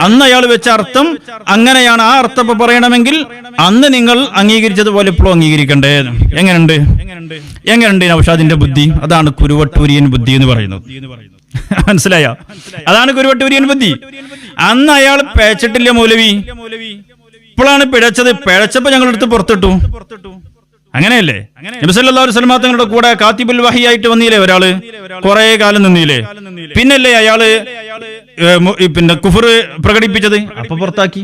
അന്ന് അയാൾ വെച്ച അർത്ഥം അങ്ങനെയാണ്, ആ അർത്ഥം ഇപ്പൊ പറയണമെങ്കിൽ അന്ന് നിങ്ങൾ അംഗീകരിച്ചതുപോലെ ഇപ്പോഴും അംഗീകരിക്കണ്ടേ? എങ്ങനെയുണ്ട് നൗഷാദിന്റെ ബുദ്ധി? അതാണ് കുരുവട്ടൂരിയൻ ബുദ്ധി എന്ന് പറയുന്നത്. മനസ്സിലായോ? അതാണ് കുരുവട്ടൂരിയൻ ബുദ്ധി. അന്ന് അയാൾ പേച്ചിട്ടില്ല മൗലവി, ഇപ്പോഴാണ് പിഴച്ചത്. പിഴച്ചപ്പോ ഞങ്ങളെടുത്ത് പുറത്തിട്ടു. അങ്ങനെയല്ലേ? നബി സല്ലല്ലാഹു അലൈഹി വസല്ലം തങ്ങളുടെ കൂടെ കാത്തിബുൽ വഹിയായിട്ട് വന്നില്ലേ ഒരാള്, കുറെ കാലം നിന്നില്ലേ? പിന്നല്ലേ അയാള് പിന്നെ കുഫർ പ്രകടിപ്പിച്ചത്, അപ്പൊ പുറത്താക്കി.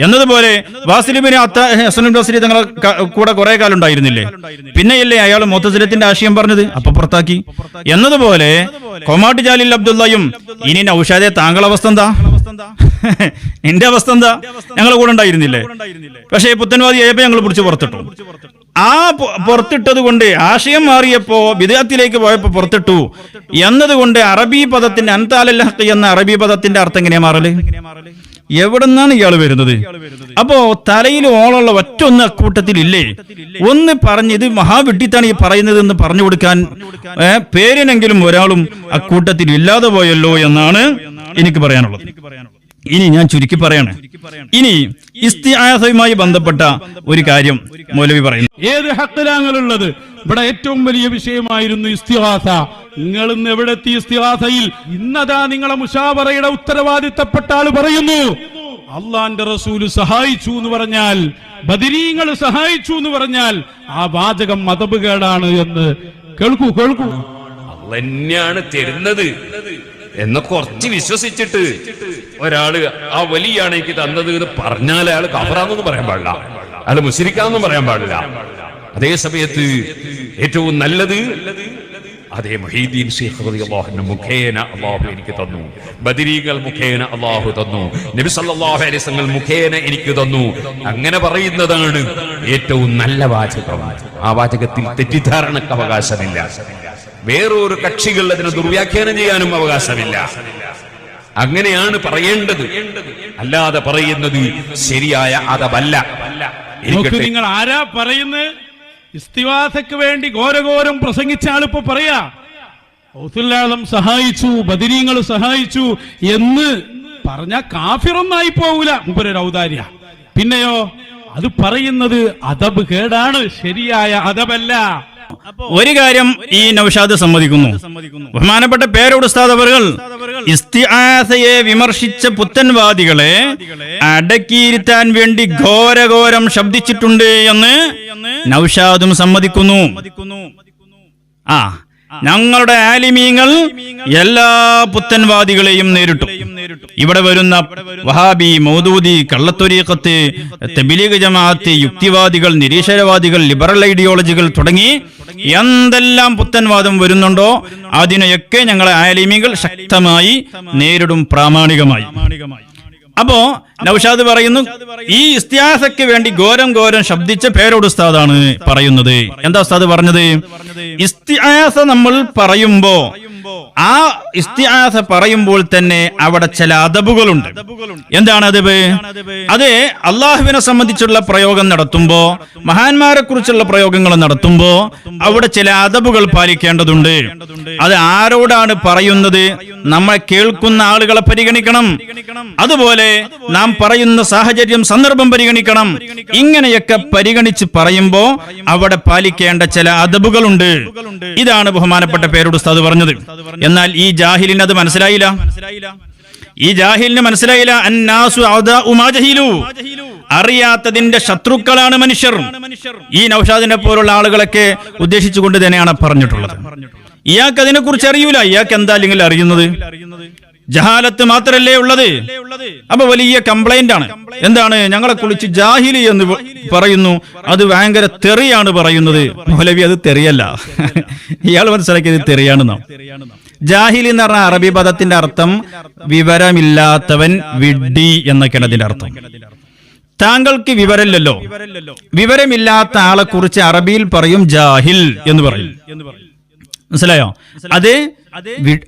എന്നതുപോലെ വാസിലിബിന് ഹസനുൽ ബസ്രി തങ്ങളെ കൂടെ കുറെ കാലം ഉണ്ടായിരുന്നില്ലേ? പിന്നെയല്ലേ അയാൾ മുഅ്തസിലത്തിന്റെ ആശയം പറഞ്ഞത്, അപ്പൊ പുറത്താക്കി. എന്നതുപോലെ കോമാട്ടി ജാലിൽ അബ്ദുള്ളയും ഇനി നൗഷാദെ താങ്കളുടെ അവസ്ഥ എന്താ? എന്റെ അവസ്ഥ എന്താ? ഞങ്ങൾ കൂടെ ഉണ്ടായിരുന്നില്ലേ? പക്ഷേ പുത്തൻവാദി ആയപ്പോ ഞങ്ങൾ പിടിച്ച് പുറത്തിട്ടു. ആ പുറത്തിട്ടത് കൊണ്ട് ആശയം മാറിയപ്പോ ബിദ്അത്തിലേക്ക് പോയപ്പോ പുറത്തിട്ടു എന്നതുകൊണ്ട് അറബി പദത്തിന്റെ അൻതാലൽ ഹഖ് എന്ന അറബി പദത്തിന്റെ അർത്ഥം എങ്ങനെയാ മാറല്? എവിടെ നിന്നാണ് ഇയാൾ വരുന്നത്? അപ്പോ തലയിൽ ഓളുള്ള ഒറ്റൊന്ന് അക്കൂട്ടത്തിൽ ഇല്ലേ? ഒന്ന് പറഞ്ഞ് ഇത് മഹാവിഡ്ഢിത്താണ് ഈ പറയുന്നത് എന്ന് പറഞ്ഞു കൊടുക്കാൻ പേരിനെങ്കിലും ഒരാളും അക്കൂട്ടത്തിൽ ഇല്ലാതെ പോയല്ലോ എന്നാണ് എനിക്ക് പറയാനുള്ളത്. ഇനി ഞാൻ ചുരുക്കി പറയണേ. ഇനി ഇസ്തിആസയുമായി ബന്ധപ്പെട്ട ഒരു കാര്യം മൗലവി പറയുന്നു. ഏത് ഹക്കിലാങ്ങളുള്ളത്? ഇവിടെ ഏറ്റവും വലിയ വിഷയമായിരുന്നു ഇസ്തിഗാസ. നിങ്ങൾ ഇന്ന് എവിടെ എത്തി ഇസ്തിഗാസയിൽ? ഇന്നതാ നിങ്ങളെ മുശാവറയുടെ ഉത്തരവാദിത്തപ്പെട്ട ആള് പറയുന്നു, അള്ളാന്റെ റസൂല് സഹായിച്ചു എന്ന് പറഞ്ഞാൽ, ബദരീങ്ങൾ സഹായിച്ചു എന്ന് പറഞ്ഞാൽ ആ വാചകം മതബുകേടാണ് എന്ന്. കേൾക്കൂ. അള്ളാഹ് തന്നെയാണ് തരുന്നത് എന്ന് കുറച്ച് വിശ്വസിച്ചിട്ട് ഒരാള് ആ വലിയാണ് എനിക്ക് തന്നത് എന്ന് പറഞ്ഞാൽ അയാൾ കഫറാന്നൊന്നും പറയാൻ പാടില്ല, അയാൾ മുശ്രിക്കാന്നൊന്നും പറയാൻ പാടില്ല. അതേ സമയത്ത് ഏറ്റവും നല്ലത് അതേ മുഹീദ്ദീൻ ശൈഖ് റളിയല്ലാഹു അൻഹു മുഖേന അല്ലാഹു എനിക്ക് തന്നു, ബദരീകൾ മുഖേന അല്ലാഹു തന്നു, നബി സല്ലല്ലാഹു അലൈഹി വസല്ലം മുഖേന എനിക്ക് തന്നു. അങ്ങനെ പറയുന്നതാണ് ഏറ്റവും നല്ല വാചകം. ആ വാചകത്തിൽ തെറ്റിദ്ധാരണക്ക് അവകാശമില്ല. വേറൊരു കക്ഷികൾ അതിനെ ദുർവ്യാഖ്യാനം ചെയ്യാനും അവകാശമില്ല. അങ്ങനെയാണ് പറയേണ്ടത്, അല്ലാതെ പറയുന്നത് ശരിയായ അതല്ല. നിങ്ങൾ ആരാ പറയുന്നത്? ഇസ്തിവാസക്ക് വേണ്ടി ഘോരഘോരം പ്രസംഗിച്ച ആളിപ്പോ പറയാ ഔസുൽ സഹായിച്ചു, ബദരീങ്ങൾ സഹായിച്ചു എന്ന് പറഞ്ഞ കാഫിറൊന്നായി പോകൂല, മുമ്പൊരു ഔദാര്യ. പിന്നെയോ അത് പറയുന്നത് അദബ് കേടാണ്, ശരിയായ അദബല്ല. ഒരു കാര്യം ഈ നൗഷാദ് സമ്മതിക്കുന്നു. ബഹുമാനപ്പെട്ട പേരോട് ഉസ്താദ് അവറുകൾ ഇസ്തിആസയെ വിമർശിച്ച പുത്തൻവാദികളെ അടക്കിയിരുത്താൻ വേണ്ടി ഘോരഘോരം ശബ്ദിച്ചിട്ടുണ്ട് എന്ന് നൗഷാദും സമ്മതിക്കുന്നു. ഞങ്ങളുടെ ആലിമീങ്ങൾ എല്ലാ പുത്തൻവാദികളെയും നേരിട്ടു. ഇവിടെ വരുന്ന വഹാബി, മൗദൂദി, കള്ളത്തൊരീഖത്ത്, തബ്ലീഗ് ജമാഅത്ത്, യുക്തിവാദികൾ, നിരീശ്വരവാദികൾ, ലിബറൽ ഐഡിയോളജികൾ തുടങ്ങി എന്തെല്ലാം പുത്തൻവാദം വരുന്നുണ്ടോ അതിനെയൊക്കെ ഞങ്ങളെ ആലിമീങ്ങൾ ശക്തമായി നേരിടും, പ്രാമാണികമായി. അപ്പോ നൗഷാദ് പറയുന്നു, ഈ ഇസ്തിആസയ്ക്ക് വേണ്ടി ഘോരം ശബ്ദിച്ച പേരോട് ഉസ്താദാണ് പറയുന്നത്. എന്താ ഉസ്താദ് പറഞ്ഞത്? ഇസ്തിആസ നമ്മൾ പറയുമ്പോ ആ ഇസ്തിആസ പറയുമ്പോൾ തന്നെ അവിടെ ചില അദബുകളുണ്ട്. എന്താണ് അദബ്? അത് അള്ളാഹുവിനെ സംബന്ധിച്ചുള്ള പ്രയോഗം നടത്തുമ്പോ, മഹാന്മാരെ കുറിച്ചുള്ള പ്രയോഗങ്ങൾ നടത്തുമ്പോ അവിടെ ചില അദബുകൾ പാലിക്കേണ്ടതുണ്ട്. അത് ആരോടാണ് പറയുന്നത്? നമ്മൾ കേൾക്കുന്ന ആളുകളെ പരിഗണിക്കണം. അതുപോലെ നാം പറയുന്ന സാഹചര്യം, സന്ദർഭം പരിഗണിക്കണം. ഇങ്ങനെയൊക്കെ പരിഗണിച്ച് പറയുമ്പോ അവിടെ പാലിക്കേണ്ട ചില അദബുകളുണ്ട്. ഇതാണ് ബഹുമാനപ്പെട്ട പേരോട് ഉസ്താദ് പറഞ്ഞത്. എന്നാൽ ഈ ജാഹിലിന് അത് മനസ്സിലായില്ല. അന്നാസു അഅദാഉ മാ ജഹിലു. അറിയാത്തതിന്റെ ശത്രുക്കളാണ് മനുഷ്യർ. ഈ നൗഷാദിനെ പോലുള്ള ആളുകളൊക്കെ ഉദ്ദേശിച്ചുകൊണ്ട് തന്നെയാണ് പറഞ്ഞിട്ടുള്ളത്. ഇയാൾക്ക് അതിനെ കുറിച്ച് അറിയൂല. ഇയാൾക്ക് എന്താ അല്ലെങ്കിൽ അറിയുന്നത്? ജഹാലത്ത് മാത്രല്ലേ ഉള്ളത്. അപ്പൊ വലിയ കംപ്ലൈന്റ് ആണ്. എന്താണ്? ഞങ്ങളെ കുറിച്ച് ജാഹിലി എന്ന് പറയുന്നു, അത് ഭയങ്കര തെറിയാണ് പറയുന്നത്. മൗലവി, അത് തെറിയല്ല. ഇയാൾ മനസ്സിലാക്കിയത് തെറിയാണെന്നോ? ജാഹിലി എന്ന് പറഞ്ഞ അറബി പദത്തിന്റെ അർത്ഥം വിവരമില്ലാത്തവൻ, വിഡ്ഢി എന്നൊക്കെയാണ് അതിന്റെ അർത്ഥം. താങ്കൾക്ക് വിവരമില്ലല്ലോ. വിവരമില്ലാത്ത ആളെ കുറിച്ച് അറബിയിൽ പറയും ജാഹിൽ എന്ന് പറയും. മനസ്സിലായോ?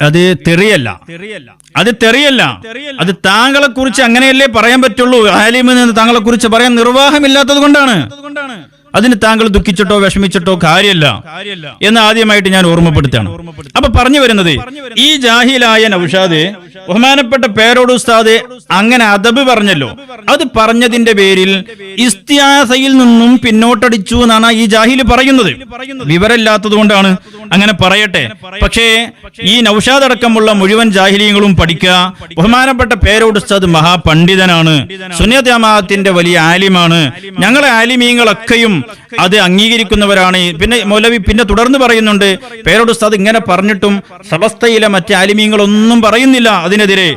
അത് തെറിയല്ല. അത് താങ്കളെ കുറിച്ച് അങ്ങനെയല്ലേ പറയാൻ പറ്റുള്ളൂ. ആലിമിന് താങ്കളെ കുറിച്ച് പറയാൻ നിർവാഹമില്ലാത്തത് കൊണ്ടാണ്. അതിന് താങ്കൾ ദുഃഖിച്ചിട്ടോ വിഷമിച്ചിട്ടോ കാര്യമില്ല എന്ന് ആദ്യമായിട്ട് ഞാൻ ഓർമ്മപ്പെടുത്തുകയാണ്. അപ്പൊ പറഞ്ഞു വരുന്നത്, ഈ ജാഹിലായ നൗഷാദ് ബഹുമാനപ്പെട്ട പേരോട് ഉസ്താദ് അങ്ങനെ അദബ് പറഞ്ഞല്ലോ. അത് പറഞ്ഞതിന്റെ പേരിൽ ഇസ്തിയാസയിൽ നിന്നും പിന്നോട്ടടിച്ചു എന്നാണ് ഈ ജാഹില് പറയുന്നത്. വിവരമില്ലാത്തത് കൊണ്ടാണ് അങ്ങനെ പറയട്ടെ. പക്ഷേ ഈ നൗഷാദ് അടക്കമുള്ള മുഴുവൻ ജാഹിലീങ്ങളും പഠിക്കുക. ബഹുമാനപ്പെട്ട പേരോട് ഉസ്താദ് മഹാപണ്ഡിതനാണ്, സുന്നത്ത് ജമാഅത്തിന്റെ വലിയ ആലിമാണ്. ഞങ്ങളെ ആലിമീങ്ങളൊക്കെയും അത് അംഗീകരിക്കുന്നവരാണ്. പിന്നെ മൗലവി പിന്നെ തുടർന്ന് പറയുന്നുണ്ട്, പേരോട് ഉസ്താദ് ഇങ്ങനെ പറഞ്ഞിട്ടും സമസ്തയിലെ മറ്റ് ആലിമീങ്ങളൊന്നും പറയുന്നില്ല അതിനെതിരെ.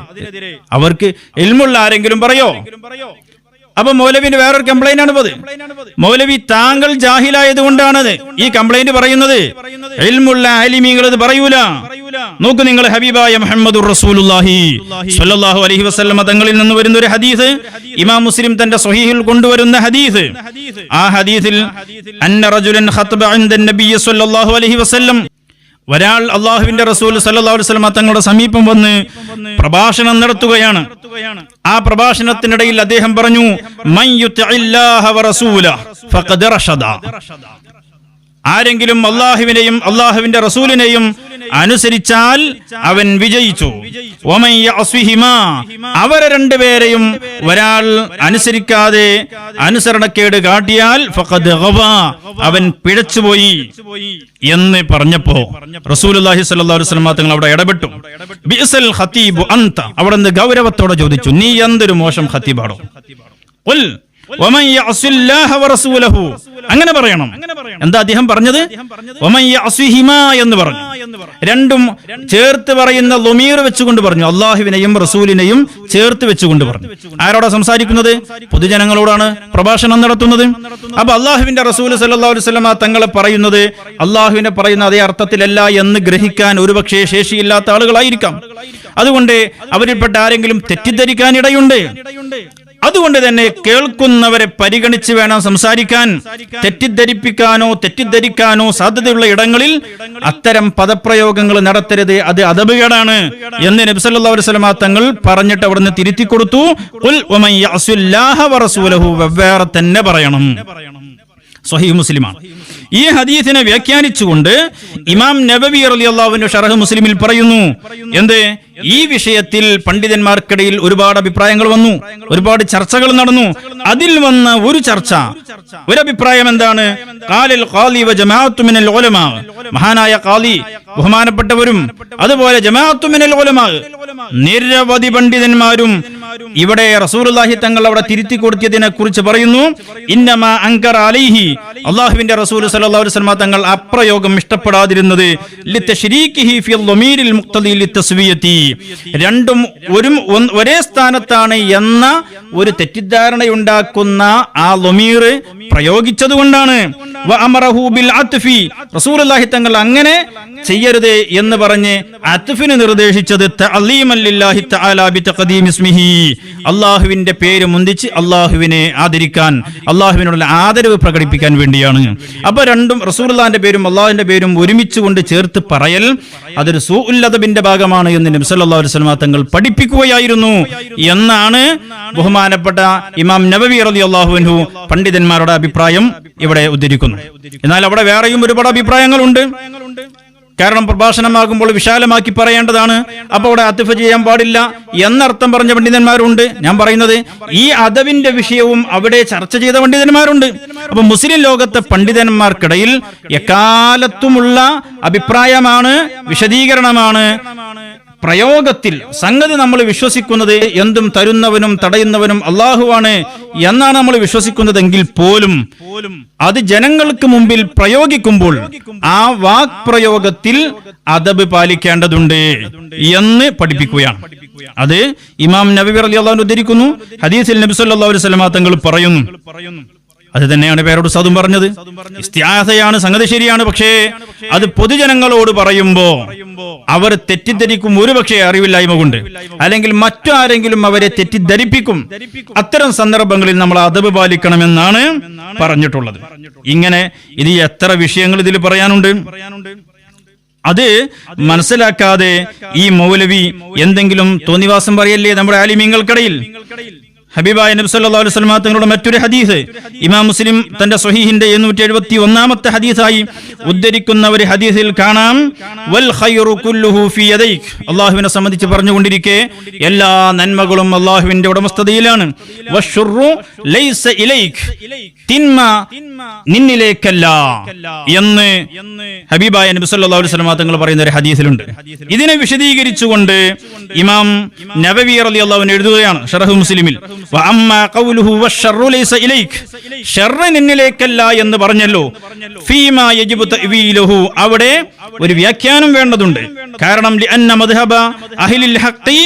അവർക്ക് ഇൽമുള്ള ആരെങ്കിലും പറയോ? അപ്പൊ മൗലവിന്റെ വേറൊരു കംപ്ലൈന്റ് ആണ് അത്. മൗലവി, താങ്കൾ ജാഹിലായത് കൊണ്ടാണ് ഈ കംപ്ലൈന്റ് പറയുന്നത്. ഇൽമുള്ള ആലിമീങ്ങൾ ഇത് പറയൂല. നോക്കൂ നിങ്ങൾ, ഹബീബായ മുഹമ്മദുർ റസൂലുള്ളാഹി സ്വല്ലല്ലാഹു അലൈഹി വസല്ലം തങ്ങളിൽ നിന്ന് വരുന്ന ഒരു ഹദീസ്, ഇമാം മുസ്ലിം തന്റെ സ്വഹീഹിൽ കൊണ്ടുവരുന്ന ഹദീസ്. ആ ഹദീസിൽ അന്ന റജുലൻ ഖതബ ഇൻദ നബി സ്വല്ലല്ലാഹു അലൈഹി വസല്ലം, ഒരാൾ അള്ളാഹുവിന്റെ റസൂൽ സല്ലല്ലാഹു അലൈഹി വസല്ലം തങ്ങളുടെ സമീപം വന്ന് പ്രഭാഷണം നടത്തുകയാണ്. ആ പ്രഭാഷണത്തിനിടയിൽ അദ്ദേഹം പറഞ്ഞു, മൻ യുതിഇല്ലാഹ വറസൂലഹു ഫഖദ് റഷദ. ആരെങ്കിലും അള്ളാഹുവിനെയും അള്ളാഹുവിന്റെ റസൂലിനെയും അനുസരിച്ചാൽ അവൻ വിജയിച്ചു. വമൻ യഅസിഹിമാ, അവരെ രണ്ടുപേരെയും ഒരാൾ അനുസരിക്കാതെ അനുസരണക്കേട് കാട്ടിയാൽ ഫഖദ് ഗവാ, അവൻ പിഴച്ചുപോയി എന്ന് പറഞ്ഞപ്പോ റസൂലുള്ളാഹി സ്വല്ലല്ലാഹു അലൈഹി വസല്ലം തങ്ങൾ അവിടെ ഇടപെട്ടു. ബിഅസൽ ഖതീബു അൻത, അവിടെ നിന്ന് ഗൗരവത്തോടെ ചോദിച്ചു, നീ എന്തൊരു മോശം ഖതീബാണോ? ഖുൽ വമൻ യഅസില്ലാഹ വറസൂലഹു, അങ്ങനെ പറയണം. എന്താ അദ്ദേഹം പറഞ്ഞത്? വമൻ യഅസിഹിമാ എന്ന് പറഞ്ഞു. രണ്ടും ചേർത്ത് പറയുന്ന ലമീർ വെച്ചുകൊണ്ട് പറഞ്ഞു, അള്ളാഹുവിനെയും റസൂലിനെയും ചേർത്ത് വെച്ചുകൊണ്ട് പറഞ്ഞു. ആരോടാ സംസാരിക്കുന്നത്? പൊതുജനങ്ങളോടാണ് പ്രഭാഷണം നടത്തുന്നത്. അപ്പൊ അള്ളാഹുവിന്റെ റസൂൽ സല്ലല്ലാഹു അലൈഹി വസല്ലം തങ്ങളെ പറയുന്നത് അള്ളാഹുവിനെ പറയുന്ന അതേ അർത്ഥത്തിലല്ല എന്ന് ഗ്രഹിക്കാൻ ഒരുപക്ഷേ ശേഷിയില്ലാത്ത ആളുകളായിരിക്കാം. അതുകൊണ്ട് അവരിൽപ്പെട്ട ആരെങ്കിലും തെറ്റിദ്ധരിക്കാൻ ഇടയുണ്ട്. അതുകൊണ്ട് തന്നെ കേൾക്കുന്നവരെ പരിഗണിച്ച് വേണം സംസാരിക്കാൻ. തെറ്റിദ്ധരിക്കാനോ സാധ്യതയുള്ള ഇടങ്ങളിൽ അത്തരം പദപ്രയോഗങ്ങൾ നടത്തരുത്. അത് അദബുകേടാണ് എന്ന് നബി സല്ലല്ലാഹു അലൈഹി വസല്ലം തങ്ങൾ പറഞ്ഞിട്ട് അവിടുന്ന് തിരുത്തി കൊടുത്തു. ഖുൽ വമൻ യഅസില്ലാഹ വറസൂലഹു, വെവ്വേറെ തന്നെ പറയണം. സ്വഹീഹ് മുസ്ലിമാണ്. ഈ ഹദീസിനെ വ്യാഖ്യാനിച്ചുകൊണ്ട് ഇമാം നബവി റളിയല്ലാഹു അൻഹു ശറഹ് മുസ്ലിമിൽ പറയുന്നു, എന്ത്? ഈ വിഷയത്തിൽ പണ്ഡിതന്മാർക്കിടയിൽ ഒരുപാട് അഭിപ്രായങ്ങൾ വന്നു, ഒരുപാട് ചർച്ചകൾ നടന്നു. അതിൽ വന്ന ഒരു ചർച്ച, ഒരു അഭിപ്രായം എന്താണ്? ഖാലിൽ ഖാലി വ ജമാഅത്തു മിനൽ ഉലമാ, മഹാനായ ഖാലി ബഹുമാനപ്പെട്ടവരും അതുപോലെ ജമാഅത്തു മിനൽ ഉലമാ നിരവധി പണ്ഡിതന്മാരും ഇവിടെ റസൂലുള്ളാഹി തങ്ങൾ അവിടെ തിരുത്തി കൊടുത്തതിനെ കുറിച്ച് പറയുന്നു. ഇന്നമാ അൻകറ അലൈഹി, അല്ലാഹുവിന്റെ റസൂൽ സല്ലല്ലാഹു അലൈഹി വസല്ലം തങ്ങൾ അപ്രയോഗം ഇഷ്ടപ്പെടാതിരുന്നത് ലിതശ്രീകിഹി ഫി ളമീരിൽ മുഖ്തദി ലിതസ്വിയതി, രണ്ടും ഒരേ സ്ഥാനത്താണ് എന്ന ഒരു തെറ്റിദ്ധാരണയുണ്ടാക്കുന്ന ആ ലമീർ പ്രയോഗിച്ചതുകൊണ്ടാണ്. വഅമറഹു ബിൽ അത്ഫി, റസൂലുള്ളാഹി തങ്ങൾ അങ്ങനെ ചെയ്യരുത് എന്ന് പറഞ്ഞ് അത്ഫിന് നിർദ്ദേശിച്ചത് തഅലീമൻ ലില്ലാഹി തആല ബിതഖദീം ഇസ്മിഹി, അല്ലാഹുവിന്റെ പേര് മുന്തിച്ച് അല്ലാഹുവിനെ ആദരിക്കാൻ, അല്ലാഹുവിനോടുള്ള ആദരവ് പ്രകടിപ്പിക്കാൻ വേണ്ടിയാണ്. അപ്പൊ രണ്ടും റസൂലുള്ളാഹിന്റെ പേരും അല്ലാഹുവിന്റെ പേരും ഒരുമിച്ച് കൊണ്ട് ചേർത്ത് പറയൽ അതൊരു സൂഉൽ അദബിന്റെ ഭാഗമാണ് എന്ന് നബി സല്ലല്ലാഹു അലൈഹി വസല്ലം തങ്ങൾ പഠിപ്പിക്കുകയായിരുന്നു എന്നാണ് ബഹുമാനപ്പെട്ട ഇമാം നബവി റളിയല്ലാഹു അൻഹു പണ്ഡിതന്മാരുടെ അഭിപ്രായം ഇവിടെ ഉദ്ധരിക്കുന്നു. എന്നാൽ അവിടെ വേറെയും ഒരുപാട് അഭിപ്രായങ്ങളുണ്ട്. കാരണം പ്രഭാഷണമാകുമ്പോൾ വിശാലമാക്കി പറയേണ്ടതാണ്, അപ്പോൾ അവിടെ അത്തിഫ് ചെയ്യാൻ പാടില്ല എന്നർത്ഥം പറഞ്ഞ പണ്ഡിതന്മാരുണ്ട്. ഞാൻ പറയുന്നത് ഈ അദബിന്റെ വിഷയവും അവിടെ ചർച്ച ചെയ്ത പണ്ഡിതന്മാരുണ്ട്. അപ്പൊ മുസ്ലിം ലോകത്തെ പണ്ഡിതന്മാർക്കിടയിൽ എക്കാലത്തുമുള്ള അഭിപ്രായമാണ്, വിശദീകരണമാണ്. പ്രയോഗത്തിൽ സംഗതി നമ്മൾ വിശ്വസിക്കുന്നത് എന്തും തരുന്നവനും തടയുന്നവനും അള്ളാഹുവാണ് എന്നാണ് നമ്മൾ വിശ്വസിക്കുന്നതെങ്കിൽ പോലും അത് ജനങ്ങൾക്ക് മുമ്പിൽ പ്രയോഗിക്കുമ്പോൾ ആ വാക് പ്രയോഗത്തിൽ അദബ് പാലിക്കേണ്ടതുണ്ട് എന്ന് പഠിപ്പിക്കുകയാണ്. അത് ഇമാം നബവി റളിയല്ലാഹു അൻഹു ഉദ്ധരിക്കുന്നു. ഹദീസിൽ നബി സല്ലല്ലാഹു അലൈഹി വസല്ലം തങ്ങൾ പറയുന്നു, അത് തന്നെയാണ് പേരോട് സദും പറഞ്ഞത്. ഇസ്തിആസയാണ്, സംഗതി ശരിയാണ്. പക്ഷേ അത് പൊതുജനങ്ങളോട് പറയുമ്പോ അവർ തെറ്റിദ്ധരിക്കും, ഒരുപക്ഷെ അറിവില്ലായ്മ കൊണ്ട്, അല്ലെങ്കിൽ മറ്റാരെങ്കിലും അവരെ തെറ്റിദ്ധരിപ്പിക്കും. അത്തരം സന്ദർഭങ്ങളിൽ നമ്മൾ അദബ് പാലിക്കണമെന്നാണ് പറഞ്ഞിട്ടുള്ളത്. ഇങ്ങനെ ഇത് എത്ര വിഷയങ്ങൾ ഇതിൽ പറയാനുണ്ട്. അത് മനസ്സിലാക്കാതെ ഈ മൗലവി എന്തെങ്കിലും തോന്നിവാസം പറയല്ലേ നമ്മുടെ ആലിമീങ്ങൾക്കിടയിൽ. ഹബീബായ നബി സല്ലല്ലാഹു അലൈഹി വസല്ലം തങ്ങളുടെ മറ്റൊരു ഹദീസ് ഇമാം മുസ്ലിം തന്റെ സ്വഹീഹിന്റെ 771 ഹദീസായി ഉദ്ധരിക്കുന്ന ഒരു ഹദീസിൽ കാണാം, വൽ ഖൈറു കുല്ലുഹു ഫീ യദൈക്. അല്ലാഹുവിനെ സംബന്ധിച്ച് പറഞ്ഞുകൊണ്ടിരിക്കെ എല്ലാ നന്മകളും അല്ലാഹുവിന്റെ ഉടമസ്ഥതയിലാണ്. വശുറു ലൈസ ഇലൈക്, തിന്മ നിന്നിലേക്കല്ല എന്ന് ഹബീബായ നബി സല്ലല്ലാഹു അലൈഹി വസല്ലം തങ്ങൾ പറയുന്ന ഒരു ഹദീസിലുണ്ട്. ഇതിനെ വിശദീകരിച്ചുകൊണ്ട് ഇമാം നബവി റളിയല്ലാഹു അൻഹു എഴുതുകയാണ് ശറഹ് മുസ്ലിമിൽ, വഅമ്മാ ഖൗലുഹു വശർറു ലൈസ ഇലൈക്, ശർറ് നിന്നിലേക്കല്ല എന്ന് പറഞ്ഞല്ലോ, ഫീമാ യജിബു തഅവീലുഹു, അവിടെ ഒരു വ്യാഖ്യാനം വേണ്ടതുണ്ട്. കാരണം ലിഅന്ന മദ്ഹബ അഹ്ലിൽ ഹഖ്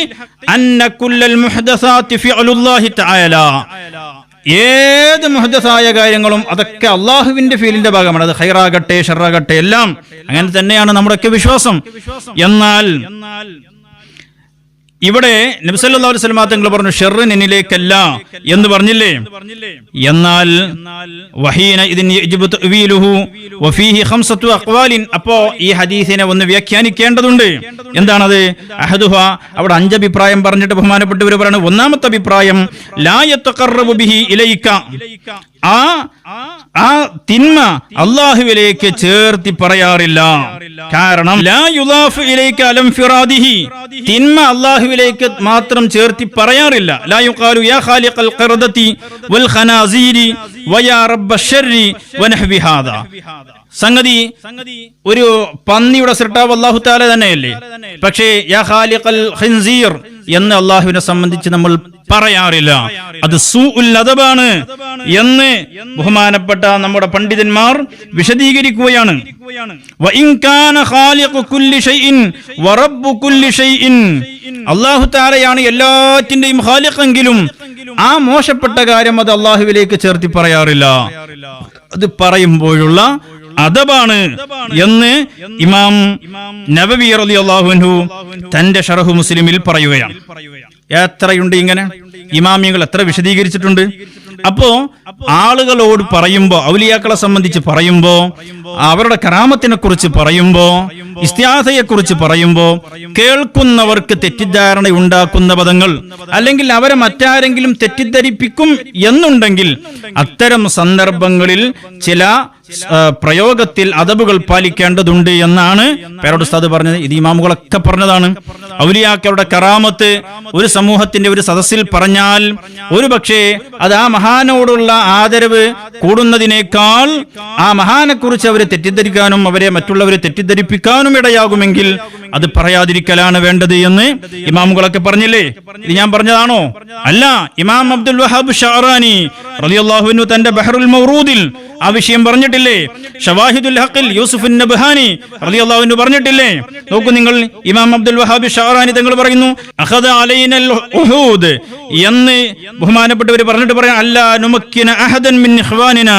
അന്ന കുല്ലൽ മുഹ്ദസാത്തി ഫിഅലുല്ലാഹി തആല, ഏത് മുഹദ്ദസായ കാര്യങ്ങളും അതൊക്കെ അള്ളാഹുവിന്റെ ഫീലിന്റെ ഭാഗമാണ്. അത് ഖൈറാകട്ടെ ഷർറാകട്ടെ എല്ലാം അങ്ങനെ തന്നെയാണ് നമ്മുടെയൊക്കെ വിശ്വാസം. എന്നാൽ ഇവിടെ നബി സല്ലല്ലാഹു അലൈഹി വസല്ലം തങ്ങൾ പറഞ്ഞു ഷർറ് നിന്നിലേക്കല്ല എന്ന് പറഞ്ഞില്ലേ. എന്നാൽ വഹീന ഇദിൻ യജിബു തഅവീലുഹു വഫീഹി ഖംസത്തു അഖ്വാലിൻ, അപ്പോ ഈ ഹദീസിനെ ഒന്ന് വ്യാഖ്യാനിക്കേണ്ടതുണ്ട്. എന്താണത്? അഹദുഹ, അവിടെ 5 അഭിപ്രായം പറഞ്ഞിട്ട് ബഹുമാനപ്പെട്ടവർ പറയുന്നു. ഒന്നാമത്തെ അഭിപ്രായം ലാ യതഖറബു ബിഹി ഇലൈക, ആ തിന്മ അല്ലാഹുവിലേക്ക് ചേർത്തി പറയാറില്ല. കാരണം ലാ യുദാഫു ഇലൈക അലം ഫിറാദിഹി, തിന്മ അല്ലാഹുവിലേക്ക് മാത്രം ചേർത്തി പറയാറില്ല. ലാ യുഖാലു യാ ഖാലിഖൽ ഖർദതി വൽ ഖനാസീരി വയാ റബ്ബശ്ശർരി വനഹ്വി ഹാദാ. സംഗതി ഒരു പന്നിയുടെ സൃഷ്ടാവ് അല്ലാഹു തആല തന്നെയല്ലേ, പക്ഷേ യാ ഖാലിഖൽ ഖിൻസീർ എന്ന് അല്ലാഹുവിനെ സംബന്ധിച്ച് നമ്മൾ പറയാറില്ല. അത് സൂഉൽ അദബാണ് എന്ന് ബഹുമാനപ്പെട്ട നമ്മുടെ പണ്ഡിതന്മാർ വിശദീകരിക്കുകയാണ്. വഇൻ കാന ഖാലിഖു കുല്ലി ഷൈഇൻ വറബ്ബു കുല്ലി ഷൈഇൻ, അല്ലാഹു തആലയാണ് എല്ലാറ്റിന്റെയും ഖാലിഖെങ്കിലും ആ മോശപ്പെട്ട കാര്യം അത് അല്ലാഹുവിലേക്ക് ചേർത്തി പറയാറില്ല. അത് പറയുമ്പോഴുള്ള അദബാണ് എന്ന് ഇമാം നബവി റളിയല്ലാഹു അൻഹു തന്റെ ശറഹ് മുസ്ലിമിൽ പറയുകയാണ്. എത്രയുണ്ട് ഇങ്ങനെ ഇമാമിയങ്ങൾ എത്ര വിശദീകരിച്ചിട്ടുണ്ട്. അപ്പോ ആളുകളോട് പറയുമ്പോ, ഔലിയാക്കളെ സംബന്ധിച്ച് പറയുമ്പോ, അവരുടെ കറാമത്തിനെ കുറിച്ച് പറയുമ്പോ, ഇസ്തിആസയെ കുറിച്ച് പറയുമ്പോ കേൾക്കുന്നവർക്ക് തെറ്റിദ്ധാരണ ഉണ്ടാക്കുന്ന പദങ്ങൾ, അല്ലെങ്കിൽ അവരെ മറ്റാരെങ്കിലും തെറ്റിദ്ധരിപ്പിക്കും എന്നുണ്ടെങ്കിൽ അത്തരം സന്ദർഭങ്ങളിൽ ചില പ്രയോഗത്തിൽ അദബുകൾ പാലിക്കേണ്ടതുണ്ട് എന്നാണ് പേരോട് ഉസ്താദ് പറഞ്ഞത്. ഇത് ഇമാമുകളൊക്കെ പറഞ്ഞതാണ്. ഔലിയാക്കളുടെ കറാമത്ത് ഒരു സമൂഹത്തിന്റെ ഒരു സദസ്സിൽ പറഞ്ഞാൽ ഒരുപക്ഷെ അത് ആ മഹാനോടുള്ള ആദരവ് കൂടുന്നതിനേക്കാൾ ആ മഹാനെ കുറിച്ച് അവരെ തെറ്റിദ്ധരിക്കാനും അവരെ മറ്റുള്ളവരെ തെറ്റിദ്ധരിപ്പിക്കാനും ഇടയാകുമെങ്കിൽ അത് പറയാതിരിക്കലാണ് വേണ്ടത് എന്ന് ഇമാമുകളൊക്കെ പറഞ്ഞില്ലേ. ഇത് ഞാൻ പറഞ്ഞതാണോ? അല്ല. ഇമാം അബ്ദുൽ വഹാബ് ഷഅറാനി റളിയല്ലാഹു അൻഹു തന്റെ ബഹറുൽ മൗറൂദിൽ ആ വിഷയം പറഞ്ഞിട്ടില്ലേ. ഷവാഹിദുൽ ഹഖിൽ യൂസുഫ് നബ്ഹാനി റളിയല്ലാഹു അൻഹു പറഞ്ഞിട്ടില്ലേ. നോക്കൂ നിങ്ങൾ, ഇമാം അബ്ദുൽ വഹാബ് ഷഅറാനി തങ്ങൾ പറയുന്നു അഖദ അലൈനൽ ഉഹൂദ് എന്ന് ബഹുമാനപ്പെട്ടവർ പറഞ്ഞിട്ട് പറയാൻ, അല്ലാ നുമക്കിന അഹദൻ മിൻ ഇഖ്വാനിനാ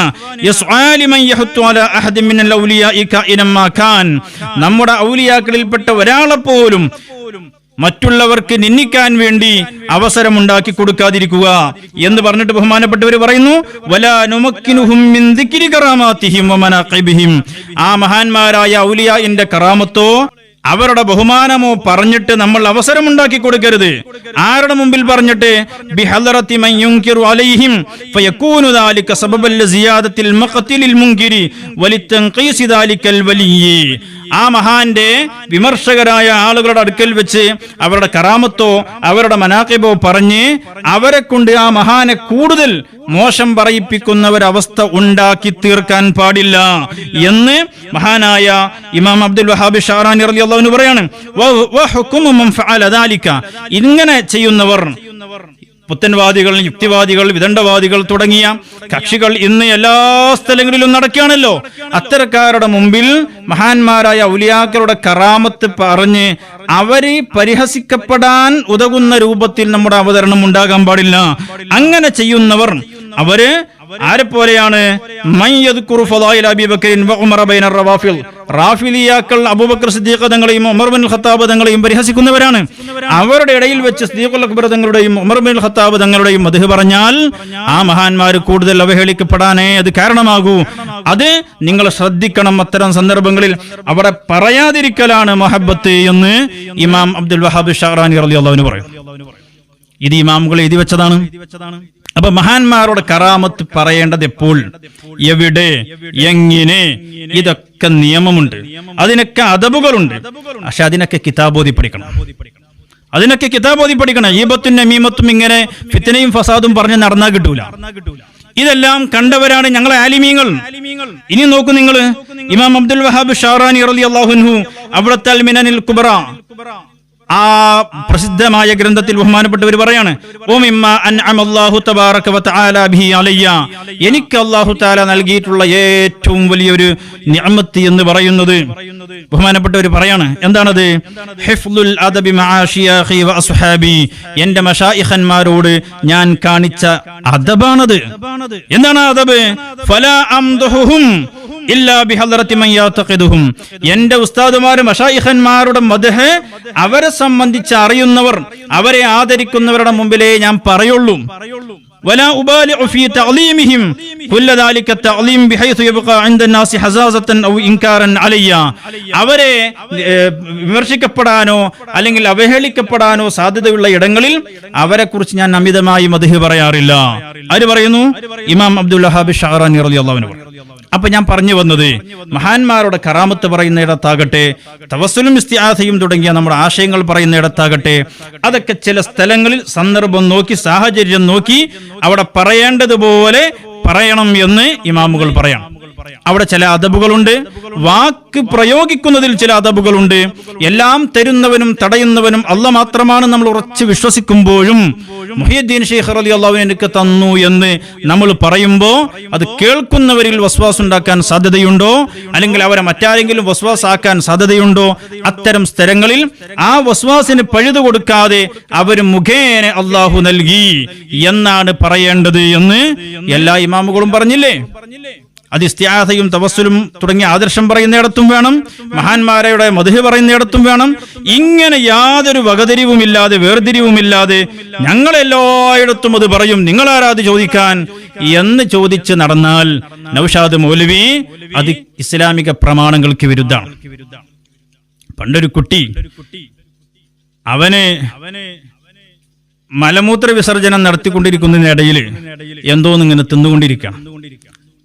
യസ്ആ ലിമൻ യഹത്തു അലാ അഹദൻ മിനൽ ഔലിയാഇ കാഇനം മാ കാൻ, നമ്മുടെ ഔലിയാക്കളിൽപ്പെട്ട ഒരാളെപ്പോലും മറ്റുള്ളവർക്ക് നിന്ദിക്കാൻ വേണ്ടി അവസരമുണ്ടാക്കി കൊടുക്കാതിരിക്കുക എന്ന് പറഞ്ഞിട്ട് ബഹുമാനപ്പെട്ടവർ പറയുന്നു വലാ നുമക്കിനുഹും മിൻ ദിക്രി കറാമാതിഹിം വമനാഖിബിഹിം, ആ മഹാന്മാരായ ഔലിയാഇന്റെ കറാമത്തോ അവരുടെ ബഹുമാനമോ പറഞ്ഞിട്ട് നമ്മൾ അവസരമുണ്ടാക്കി കൊടുക്കരുത്. ആരുടെ മുമ്പിൽ പറഞ്ഞിട്ട്? ബിഹദറതി മൻ യുൻകിറു അലൈഹിം ഫയകൂനു ദാലിക സബബൽ സിയാദത്തിൽ മഖ്തിലിൽ മുൻകിരി വലിതൻഖീസി ദാലികൽ വലിയ്യി, ആ മഹാന്റെ വിമർശകരായ ആളുകളുടെ അടുക്കൽ വെച്ച് അവരുടെ കറാമത്തോ അവരുടെ മനാഖിബോ പറഞ്ഞ് അവരെ കൊണ്ട് ആ മഹാനെ കൂടുതൽ മോശം പറയിപ്പിക്കുന്ന ഒരവസ്ഥ ഉണ്ടാക്കി തീർക്കാൻ പാടില്ല എന്ന് മഹാനായ ഇമാം അബ്ദുൽ വഹാബ് ഷാറാനി റളിയല്ലാഹു അൻഹു പറയാണ്. വഹുകുമു മൻ ഫഅല ദാലിക, ഇങ്ങനെ ചെയ്യുന്നവർ, പുത്തൻവാദികൾ, യുക്തിവാദികൾ, വിദണ്ഡവാദികൾ തുടങ്ങിയ കക്ഷികൾ ഇന്ന് എല്ലാ സ്ഥലങ്ങളിലും നടക്കുകയാണല്ലോ. അത്തരക്കാരുടെ മുമ്പിൽ മഹാന്മാരായ ഔലിയാക്കളുടെ കറാമത്ത് പറഞ്ഞ് അവരെ പരിഹസിക്കപ്പെടാൻ ഉതകുന്ന രൂപത്തിൽ നമ്മുടെ അവതരണം ഉണ്ടാകാൻ പാടില്ല. അങ്ങനെ ചെയ്യുന്നവർ അവര് ആരെപ്പോലെയാണ്? റാഫിലിയാക്കൾ അബൂബക്കർ സിദ്ദീഖ് തങ്ങളെയും ഉമർ ബിൻ ഖത്താബ് തങ്ങളെയും പരിഹസിക്കുന്നവരാണ്. അവരുടെ ഇടയിൽ വെച്ച് സിദ്ദീഖുൽ അക്ബർ തങ്ങളുടെയും ഉമർ ബിൻ ഖത്താബ് തങ്ങളുടെയും മദ്ഹ് പറഞ്ഞാൽ ആ മഹാന്മാർ കൂടുതൽ അവഹേളിക്കപ്പെടാനേ അത് കാരണമാകൂ. അത് നിങ്ങൾ ശ്രദ്ധിക്കണം. അത്തരം സന്ദർഭങ്ങളിൽ അവിടെ പറയാതിരിക്കലാണ് മഹബത്ത് എന്ന് ഇമാം അബ്ദുൽ വഹാബ് ഷാറാനി റളിയല്ലാഹു അൻഹു പറയും. ഇത് ഇമാമുകൾ എഴുതി വെച്ചതാണ്. അപ്പൊ മഹാന്മാരുടെ കറാമത്ത് പറയേണ്ടത് എപ്പോൾ, എവിടെ, എങ്ങനെ, ഇതൊക്കെ നിയമമുണ്ട്, അതിനൊക്കെ അദബുകളുണ്ട്. പക്ഷെ അതിനൊക്കെ കിതാബോധി പഠിക്കണം. ഈബത്തും നമീമത്തും ഇങ്ങനെ ഫിത്നയും ഫസാദും പറഞ്ഞ് നടന്നാ കിട്ടൂല. ഇതെല്ലാം കണ്ടവരാണ് ഞങ്ങളെ ആലിമീങ്ങൾ. ഇനി നോക്കൂ നിങ്ങൾ, ഇമാം അബ്ദുൽ വഹാബ് ഷാറാനി റളിയല്ലാഹു അൻഹു അവിടുത്തെ അൽ മിനനിൽ കുബ്ര ആ പ്രസിദ്ധമായ ഗ്രന്ഥത്തിൽ ബഹുമാനപ്പെട്ടവർ പറയാണ്, എനിക്ക് അല്ലാഹു തആല നൽകിയിട്ടുള്ള ഏറ്റവും വലിയൊരു നിഅമത്ത് എന്ന് പറയുന്നത്, ബഹുമാനപ്പെട്ടവർ പറയാണ്, എന്താണത്? ഹിഫ്ളുൽ അദബി മഅ ശിയാഖി വ അസ്ഹാബി, എന്റെ മശായിഖന്മാരോട് ഞാൻ കാണിച്ച അദബാണത്. എന്താണ് അദബ്? ഫലാ അംദുഹും ഇല്ലാ ബിഹദ്റതി മൻ യഅതഖിദുഹും, എന്റെ ഉസ്താദുമാരും മശായിഖന്മാരുടെ മദ്ഹ് അവരെ സംബന്ധിച്ച് അറിയുന്നവർ, അവരെ ആദരിക്കുന്നവരുടെ മുമ്പിലേ ഞാൻ പറയുള്ളൂ. വലാ ഉബാലിഉ ഫീ തഅലീമിഹിം കുല്ല ദാലിക തഅലീം ബിഹൈസു യബ്ഖാ ഇൻദ الناس ഹസാസതൻ ഔ ഇൻകാരൻ അലയ്യ, അവരെ വിമർശിക്കപ്പെടാനോ അല്ലെങ്കിൽ അവഹേളിക്കപ്പെടാനോ സാധ്യതയുള്ള ഇടങ്ങളിൽ അവരെ കുറിച്ച് ഞാൻ അമിതമായി മദ്ഹ് പറയാറില്ല. ആര് പറയുന്നു? ഇമാം അബ്ദുൽ വഹാബ് ഷഅറാനി റളിയല്ലാഹു അൻഹു. അപ്പൊ ഞാൻ പറഞ്ഞു വന്നത്, മഹാന്മാരുടെ കറാമത്ത് പറയുന്നിടത്താകട്ടെ, തവസ്സുലും ഇസ്തിആസയും തുടങ്ങിയ നമ്മുടെ ആശയങ്ങൾ പറയുന്നിടത്താകട്ടെ, അതൊക്കെ ചില സ്ഥലങ്ങളിൽ സന്ദർഭം നോക്കി, സാഹചര്യം നോക്കി അവിടെ പറയേണ്ടതുപോലെ പറയണം എന്ന് ഇമാമുകൾ പറയാം. അവിടെ ചില അദബുകളുണ്ട്, വാക്ക് പ്രയോഗിക്കുന്നതിൽ ചില അദബുകളുണ്ട്. എല്ലാം തരുന്നവനും തടയുന്നവനും അല്ലാഹ് മാത്രമാണ് നമ്മൾ ഉറച്ചു വിശ്വസിക്കുമ്പോഴും മുഹ്യിദ്ദീൻ ശൈഖ് റളിയല്ലാഹു അൻഹു എനിക്ക് തന്നു എന്ന് നമ്മൾ പറയുമ്പോൾ അത് കേൾക്കുന്നവരിൽ വസ്വാസ് ഉണ്ടാക്കാൻ സാധ്യതയുണ്ടോ, അല്ലെങ്കിൽ അവരെ മറ്റാരെങ്കിലും വസ്വാസ് ആക്കാൻ സാധ്യതയുണ്ടോ? അത്തരം സ്ഥലങ്ങളിൽ ആ വസ്വാസിന് പഴുതു കൊടുക്കാതെ അവർ മുഖേന അല്ലാഹു നൽകി എന്നാണ് പറയേണ്ടത് എന്ന് എല്ലാ ഇമാമുകളും പറഞ്ഞില്ലേ? അത് ഇസ്തിആസയും തവസ്സുലും തുടങ്ങിയ ആദർശം പറയുന്നിടത്തും വേണം, മഹാന്മാരുടെ മദ്ഹ് പറയുന്നിടത്തും വേണം. ഇങ്ങനെ യാതൊരു വകതിരിവുമില്ലാതെ, വേർതിരിവുമില്ലാതെ ഞങ്ങളെല്ലായിടത്തും അത് പറയും, നിങ്ങളാരാത് ചോദിക്കാൻ എന്ന് ചോദിച്ച് നടന്നാൽ നൗഷാദ് മൗലവി അത് ഇസ്ലാമിക പ്രമാണങ്ങൾക്ക് വിരുദ്ധമാണ്. പണ്ടൊരു കുട്ടി, അവന് മലമൂത്ര വിസർജനം നടത്തിക്കൊണ്ടിരിക്കുന്നതിനിടയിൽ എന്തോന്നിങ്ങനെ തിന്നുകൊണ്ടിരിക്കണം.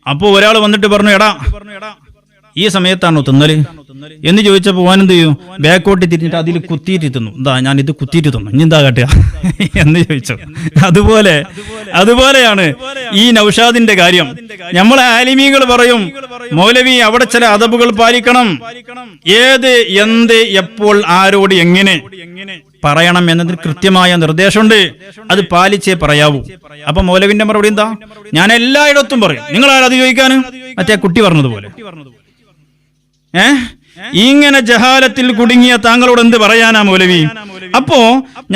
അപ്പോ ഒരാൾ വന്നിട്ട് പറഞ്ഞു, എടാ ഈ സമയത്താണോ തിന്നല് എന്ന് ചോദിച്ചപ്പോ പോകാൻ എന്ത് ചെയ്യും? ബാക്കോട്ടി തിരിഞ്ഞിട്ട് അതിൽ കുത്തിയിട്ട് തിന്നു. എന്താ ഞാൻ ഇത് കുത്തിയിട്ട് തിന്നു, ഇനി എന്താ കാട്ടുക എന്ന് ചോദിച്ചു. അതുപോലെയാണ് ഈ നൗഷാദിന്റെ കാര്യം. നമ്മളെ ആലിമീങ്ങൾ പറയും, മൗലവി അവിടെ ചില അദബുകൾ പാലിക്കണം, ഏത്, എന്ത്, എപ്പോൾ, ആരോട് എങ്ങനെ പറയണം എന്നതിന് കൃത്യമായ നിർദ്ദേശമുണ്ട്. അത് പാലിച്ചേ പറയാവൂ. അപ്പൊ മൗലവിന്റെ മറുപടി എന്താ? ഞാൻ എല്ലായിടത്തും പറയും, നിങ്ങൾ ആരത് ചോദിക്കാനും? മറ്റേ കുട്ടി പറഞ്ഞതുപോലെ. ഇങ്ങനെ ജഹാലത്തിൽ കുടുങ്ങിയ താങ്കളോട് എന്ത് പറയാനാ മൗലവി? അപ്പോ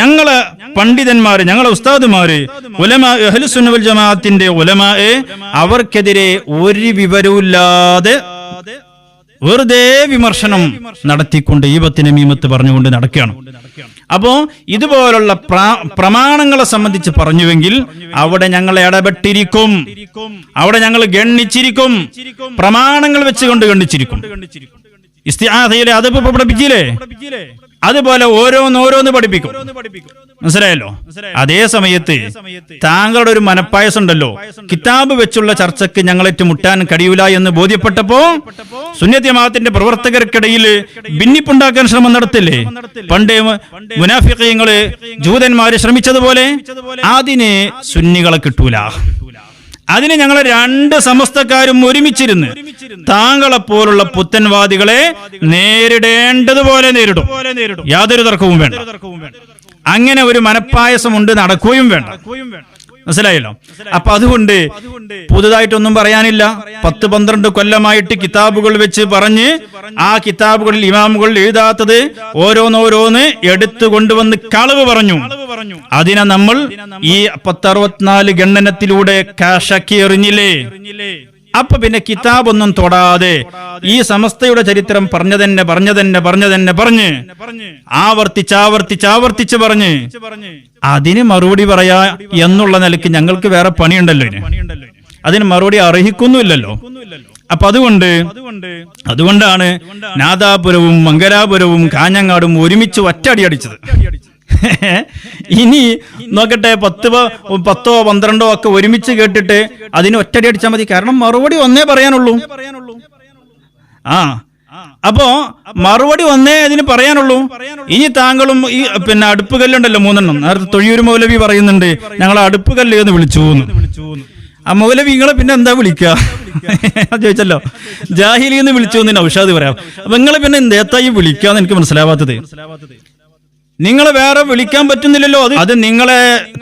ഞങ്ങള് പണ്ഡിതന്മാര്, ഞങ്ങളെ ഉസ്താദുമാര്, ഉലമാ അഹ്ലുസ് സുന്ന വൽ ജമാഅത്തിന്റെ ഉലമാ, അവർക്കെതിരെ ഒരു വിവരവുമില്ലാതെ വെറുതെ വിമർശനം നടത്തിക്കൊണ്ട് ഈബത്തിന് മീമത്ത് പറഞ്ഞുകൊണ്ട് നടക്കുകയാണ്. അപ്പോ ഇതുപോലുള്ള പ്രമാണങ്ങളെ സംബന്ധിച്ച് പറഞ്ഞുവെങ്കിൽ അവിടെ ഞങ്ങൾ ഇടപെട്ടിരിക്കും, അവിടെ ഞങ്ങൾ ഗണ്ണിച്ചിരിക്കും, പ്രമാണങ്ങൾ വെച്ചുകൊണ്ട് ഗണ്ണിച്ചിരിക്കും. ഇസ്തിആസയിലെ അദബ് പഠിപ്പിച്ചില്ലേ? അതുപോലെ ഓരോന്നോരോന്ന് പഠിപ്പിക്കും. മനസ്സിലായല്ലോ? അതേ സമയത്ത് താങ്കളുടെ ഒരു മനപ്പായസം ഉണ്ടല്ലോ, കിതാബ് വെച്ചുള്ള ചർച്ചയ്ക്ക് ഞങ്ങളേറ്റ് മുട്ടാൻ കഴിയൂല എന്ന് ബോധ്യപ്പെട്ടപ്പോ സുന്നത്ത് ജമാഅത്തിന്റെ പ്രവർത്തകർക്കിടയിൽ ഭിന്നിപ്പുണ്ടാക്കാൻ ശ്രമം നടത്തില്ലേ? പണ്ട് മുനാഫിഖീങ്ങള് ജൂതന്മാര് ശ്രമിച്ചതുപോലെ അതിന് സുന്നികളെ കിട്ടൂല. അതിന് ഞങ്ങൾ രണ്ട് സമസ്തക്കാരും ഒരുമിച്ചിരുന്ന് താങ്കളെ പോലുള്ള പുത്തൻവാദികളെ നേരിടേണ്ടതുപോലെ നേരിടും. യാതൊരു തർക്കവും വേണ്ട. അങ്ങനെ ഒരു മനപ്പായസമുണ്ട്, നടക്കുകയും വേണ്ട. മനസ്സിലായല്ലോ? അപ്പൊ അതുകൊണ്ട് പുതുതായിട്ടൊന്നും പറയാനില്ല. 10-12 കൊല്ലമായിട്ട് കിതാബുകൾ വെച്ച് പറഞ്ഞ് ആ കിതാബുകളിൽ ഇമാമുകൾ എഴുതാത്തത് ഓരോന്നോരോന്ന് എടുത്തു കൊണ്ടുവന്ന് കളവ് പറഞ്ഞു. അതിനെ നമ്മൾ ഈ 1064 ഗണ്ണനത്തിലൂടെ കാശാക്കി എറിഞ്ഞില്ലേ? അപ്പൊ പിന്നെ കിതാബൊന്നും തൊടാതെ ഈ സമസ്തയുടെ ചരിത്രം പറഞ്ഞ് ആവർത്തിച്ച് പറഞ്ഞ് അതിന് മറുപടി പറയാ എന്നുള്ള നിലയ്ക്ക് ഞങ്ങൾക്ക് വേറെ പണിയുണ്ടല്ലോ. അതിന് മറുപടി അർഹിക്കുന്നുമില്ലല്ലോ. അപ്പൊ അതുകൊണ്ടാണ് നാദാപുരവും മംഗലാപുരവും കാഞ്ഞങ്ങാടും ഒരുമിച്ച് ഒറ്റയടി അടിച്ചത്. ഇനി നോക്കട്ടെ, 10-12 ഒക്കെ ഒരുമിച്ച് കേട്ടിട്ട് അതിന് ഒറ്റടി അടിച്ചാൽ മതി. കാരണം മറുപടി ഒന്നേ പറയാനുള്ളൂ. അപ്പോ മറുപടി ഒന്നേ അതിന് പറയാനുള്ളൂ. ഇനി താങ്കളും ഈ പിന്നെ അടുപ്പ് കല്ലുണ്ടല്ലോ 3 നേരത്തെ തൊഴിയൂർ മൗലവി പറയുന്നുണ്ട് ഞങ്ങൾ അടുപ്പ് കല്ല് എന്ന് വിളിച്ചു. ആ മൗലവികളെ പിന്നെ എന്താ വിളിക്കുക ചോദിച്ചല്ലോ. ജാഹിലി എന്ന് വിളിച്ചു എന്ന് ഔഷാദ് പറയാം. അപ്പൊ നിങ്ങളെ പിന്നെ എന്തേത്തായി വിളിക്കാന്ന് എനിക്ക് മനസ്സിലാവാത്തത്. നിങ്ങളെ വേറെ വിളിക്കാൻ പറ്റുന്നില്ലല്ലോ. അത് നിങ്ങളെ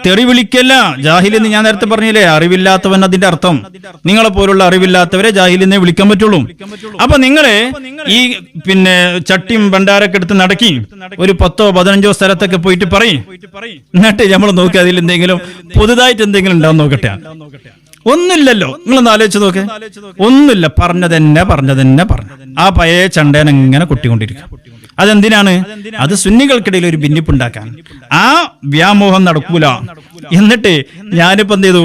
തെറി വിളിക്കല്ല. ജാഹിലെന്ന് ഞാൻ നേരത്തെ പറഞ്ഞില്ലേ, അറിവില്ലാത്തവൻ അതിന്റെ അർത്ഥം. നിങ്ങളെ പോലുള്ള അറിവില്ലാത്തവരെ ജാഹിലിനെ വിളിക്കാൻ പറ്റുള്ളൂ. അപ്പൊ നിങ്ങളെ ഈ പിന്നെ ചട്ടിയും ഭണ്ഡാരൊക്കെ എടുത്ത് നടക്കി ഒരു 10-15 സ്ഥലത്തൊക്കെ പോയിട്ട് പറയും. എന്നിട്ട് നമ്മൾ നോക്കി അതിൽ എന്തെങ്കിലും പുതുതായിട്ട് എന്തെങ്കിലും ഉണ്ടാവും നോക്കട്ടെ. ഒന്നുമില്ലല്ലോ. നിങ്ങളൊന്ന് ആലോചിച്ച് നോക്ക്. ഒന്നുമില്ല. പറഞ്ഞതന്നെ പറഞ്ഞു. ആ പഴയ ചണ്ടേൻ എങ്ങനെ കൊട്ടിക്കൊണ്ടിരിക്കുക. അതെന്തിനാണ്? അത് സുന്നികൾക്കിടയിൽ ഒരു ഭിന്നിപ്പുണ്ടാക്കാൻ. ആ വ്യാമോഹം നടക്കൂല. എന്നിട്ട് ഞാനിപ്പോ എന്ത് ചെയ്തു,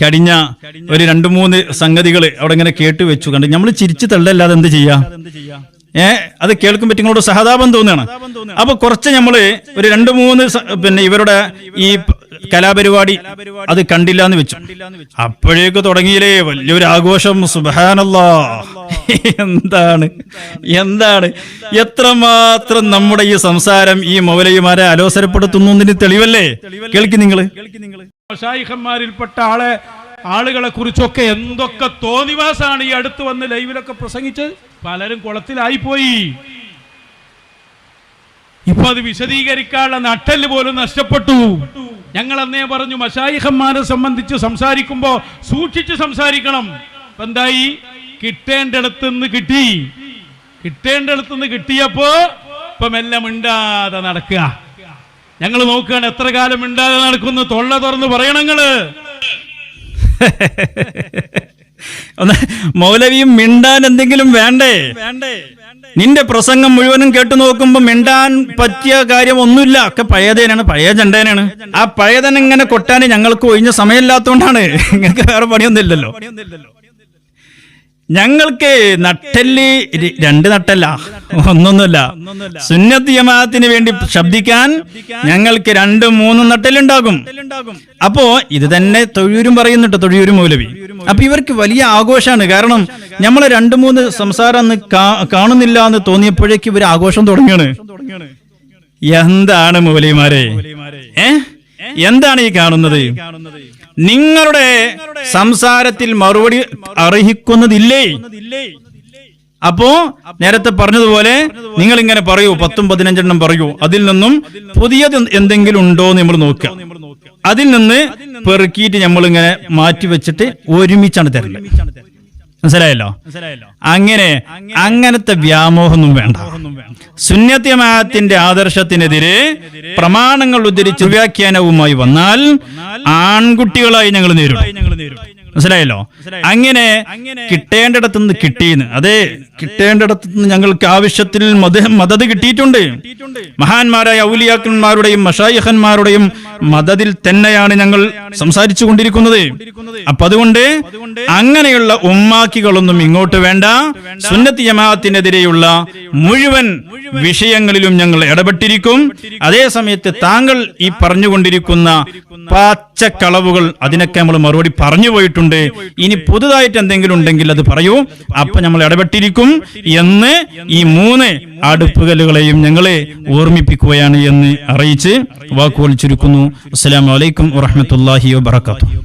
കഴിഞ്ഞ ഒരു 2-3 സംഗതികൾ അവിടെ ഇങ്ങനെ കേട്ടു വെച്ചു കണ്ട് നമ്മൾ ചിരിച്ചു തള്ളല്ലാതെ എന്ത് ചെയ്യാ? അത് കേൾക്കുമ്പോൾ നിങ്ങളോട് സഹതാപം തോന്നുകയാണ്. അപ്പൊ കുറച്ച് നമ്മള് ഒരു 2-3 പിന്നെ ഇവരുടെ ഈ കലാപരിപാടി അത് കണ്ടില്ല എന്ന് വെച്ചു. അപ്പോഴേക്ക് തുടങ്ങിയില്ലേ വലിയൊരു ആഘോഷം. സുബ്ഹാനല്ലാഹ്, എന്താണ് എത്രമാത്രം നമ്മുടെ ഈ സംസാരം ഈ മൗലവിമാരെ അലോസരപ്പെടുത്തുന്നതിന് തെളിവല്ലേ? കേൾക്കി നിങ്ങള്. മശായിഖന്മാരിൽപ്പെട്ട ആളുകളെ കുറിച്ചൊക്കെ എന്തൊക്കെ തോന്നിവാസാണ് ഈ അടുത്ത് വന്ന് ലൈവിലൊക്കെ പ്രസംഗിച്ച് പലരും കുളത്തിലായിപ്പോയി. ഇപ്പൊ അത് വിശദീകരിക്കാനുള്ള നട്ടെല്ല് പോലും നഷ്ടപ്പെട്ടു. ഞങ്ങൾ അന്നേ പറഞ്ഞു മശായിഖന്മാരെ സംബന്ധിച്ച് സംസാരിക്കുമ്പോ സൂക്ഷിച്ച് സംസാരിക്കണം. ഇപ്പൊ എന്തായി? കിട്ടേണ്ടടുത്തുനിന്ന് കിട്ടിയപ്പോ ഇപ്പൊ മെല്ലെ മിണ്ടാതെ നടക്കുക. ഞങ്ങൾ നോക്കുകയാണ് എത്ര കാലം മിണ്ടാതെ നടക്കുന്നു. തൊള്ള തുറന്ന് പറയണങ്ങള്. മൗലവിയും മിണ്ടാൻ എന്തെങ്കിലും വേണ്ടേ? നിന്റെ പ്രസംഗം മുഴുവനും കേട്ടു നോക്കുമ്പോ മിണ്ടാൻ പറ്റിയ കാര്യം ഒന്നുമില്ല. ഒക്കെ പഴയതേനാണ്, പഴയ ചണ്ടേനാണ്. ആ പഴയതനെങ്ങനെ കൊട്ടാൻ ഞങ്ങൾക്ക് ഒഴിഞ്ഞ സമയമില്ലാത്തോണ്ടാണ്. നിങ്ങൾക്ക് വേറെ പണിയൊന്നുമില്ലല്ലോ. ഞങ്ങൾക്ക് നട്ടെല്ല് 2 നട്ടല്ല, ഒന്നൊന്നുമില്ല. സുന്നത്ത് ജമാഅത്തിന് വേണ്ടി ശബ്ദിക്കാൻ ഞങ്ങൾക്ക് 2-3 നട്ടെല്ലുണ്ടാകും. അപ്പോ ഇത് തന്നെ തൊഴിയൂരും പറയുന്നുണ്ട്, തൊഴിയൂരും മൗലവി. അപ്പൊ ഇവർക്ക് വലിയ ആഘോഷമാണ്. കാരണം നമ്മളെ 2-3 സംസാരം അന്ന് കാണുന്നില്ല എന്ന് തോന്നിയപ്പോഴേക്ക് ഇവർ ആഘോഷം തുടങ്ങിയാണ്. എന്താണ് മൗലവിമാരെ? എന്താണ് ഈ കാണുന്നത്? നിങ്ങളുടെ സംസാരത്തിൽ മറുപടി അർഹിക്കുന്നതില്ലേ? അപ്പോ നേരത്തെ പറഞ്ഞതുപോലെ നിങ്ങൾ ഇങ്ങനെ പറയൂ, 10-15 പറയൂ. അതിൽ നിന്നും പുതിയത് എന്തെങ്കിലും ഉണ്ടോ എന്ന് നമ്മൾ നോക്കുക. അതിൽ നിന്ന് പെറുക്കിയിട്ട് നമ്മളിങ്ങനെ മാറ്റിവെച്ചിട്ട് ഒരുമിച്ചാണ് തരില്ല. മനസ്സിലായല്ലോ? അങ്ങനത്തെ വ്യാമോഹമൊന്നും വേണ്ട. സുന്നത്ത് ജമാഅത്തിന്റെ ആദർശത്തിനെതിരെ പ്രമാണങ്ങൾ ഉദ്ധരിച്ച് വ്യാഖ്യാനവുമായി വന്നാൽ ആൺകുട്ടികളായി ഞങ്ങൾ നേരിടും. മനസ്സിലായല്ലോ? അങ്ങനെ കിട്ടേണ്ടിടത്തു നിന്ന് കിട്ടിയെന്ന്, അതെ, കിട്ടേണ്ടിടത്തു നിന്ന് ഞങ്ങൾക്ക് ആവശ്യത്തിൽ മദത് കിട്ടിയിട്ടുണ്ട്. മഹാന്മാരായ ഔലിയാക്കന്മാരുടെയും മശായിഖന്മാരുടെയും മദതിൽ തന്നെയാണ് ഞങ്ങൾ സംസാരിച്ചു കൊണ്ടിരിക്കുന്നത്. അപ്പൊ അതുകൊണ്ട് അങ്ങനെയുള്ള ഉമ്മാക്കികളൊന്നും ഇങ്ങോട്ട് വേണ്ട. സുന്നത്ത് ജമാഅത്തിനെതിരെയുള്ള മുഴുവൻ വിഷയങ്ങളിലും ഞങ്ങൾ ഇടപെട്ടിരിക്കും. അതേ സമയത്ത് താങ്കൾ ഈ പറഞ്ഞുകൊണ്ടിരിക്കുന്ന പച്ചക്കളവുകൾ അതിനൊക്കെ നമ്മൾ മറുപടി പറഞ്ഞു പോയിട്ടുണ്ട്. ഇനി പുതുതായിട്ട് എന്തെങ്കിലും ഉണ്ടെങ്കിൽ അത് പറയൂ, അപ്പൊ നമ്മൾ ഇടപെട്ടിരിക്കും എന്ന് ഈ 3 അടുപ്പുകലുകളെയും ഞങ്ങളെ ഓർമ്മിപ്പിക്കുകയാണ് എന്ന് അറിയിച്ച് വാക്കുകൾ ചുരുക്കുന്നു. അസ്സലാമു അലൈക്കും വറഹ്മത്തുള്ളാഹി വബറകാതുഹു.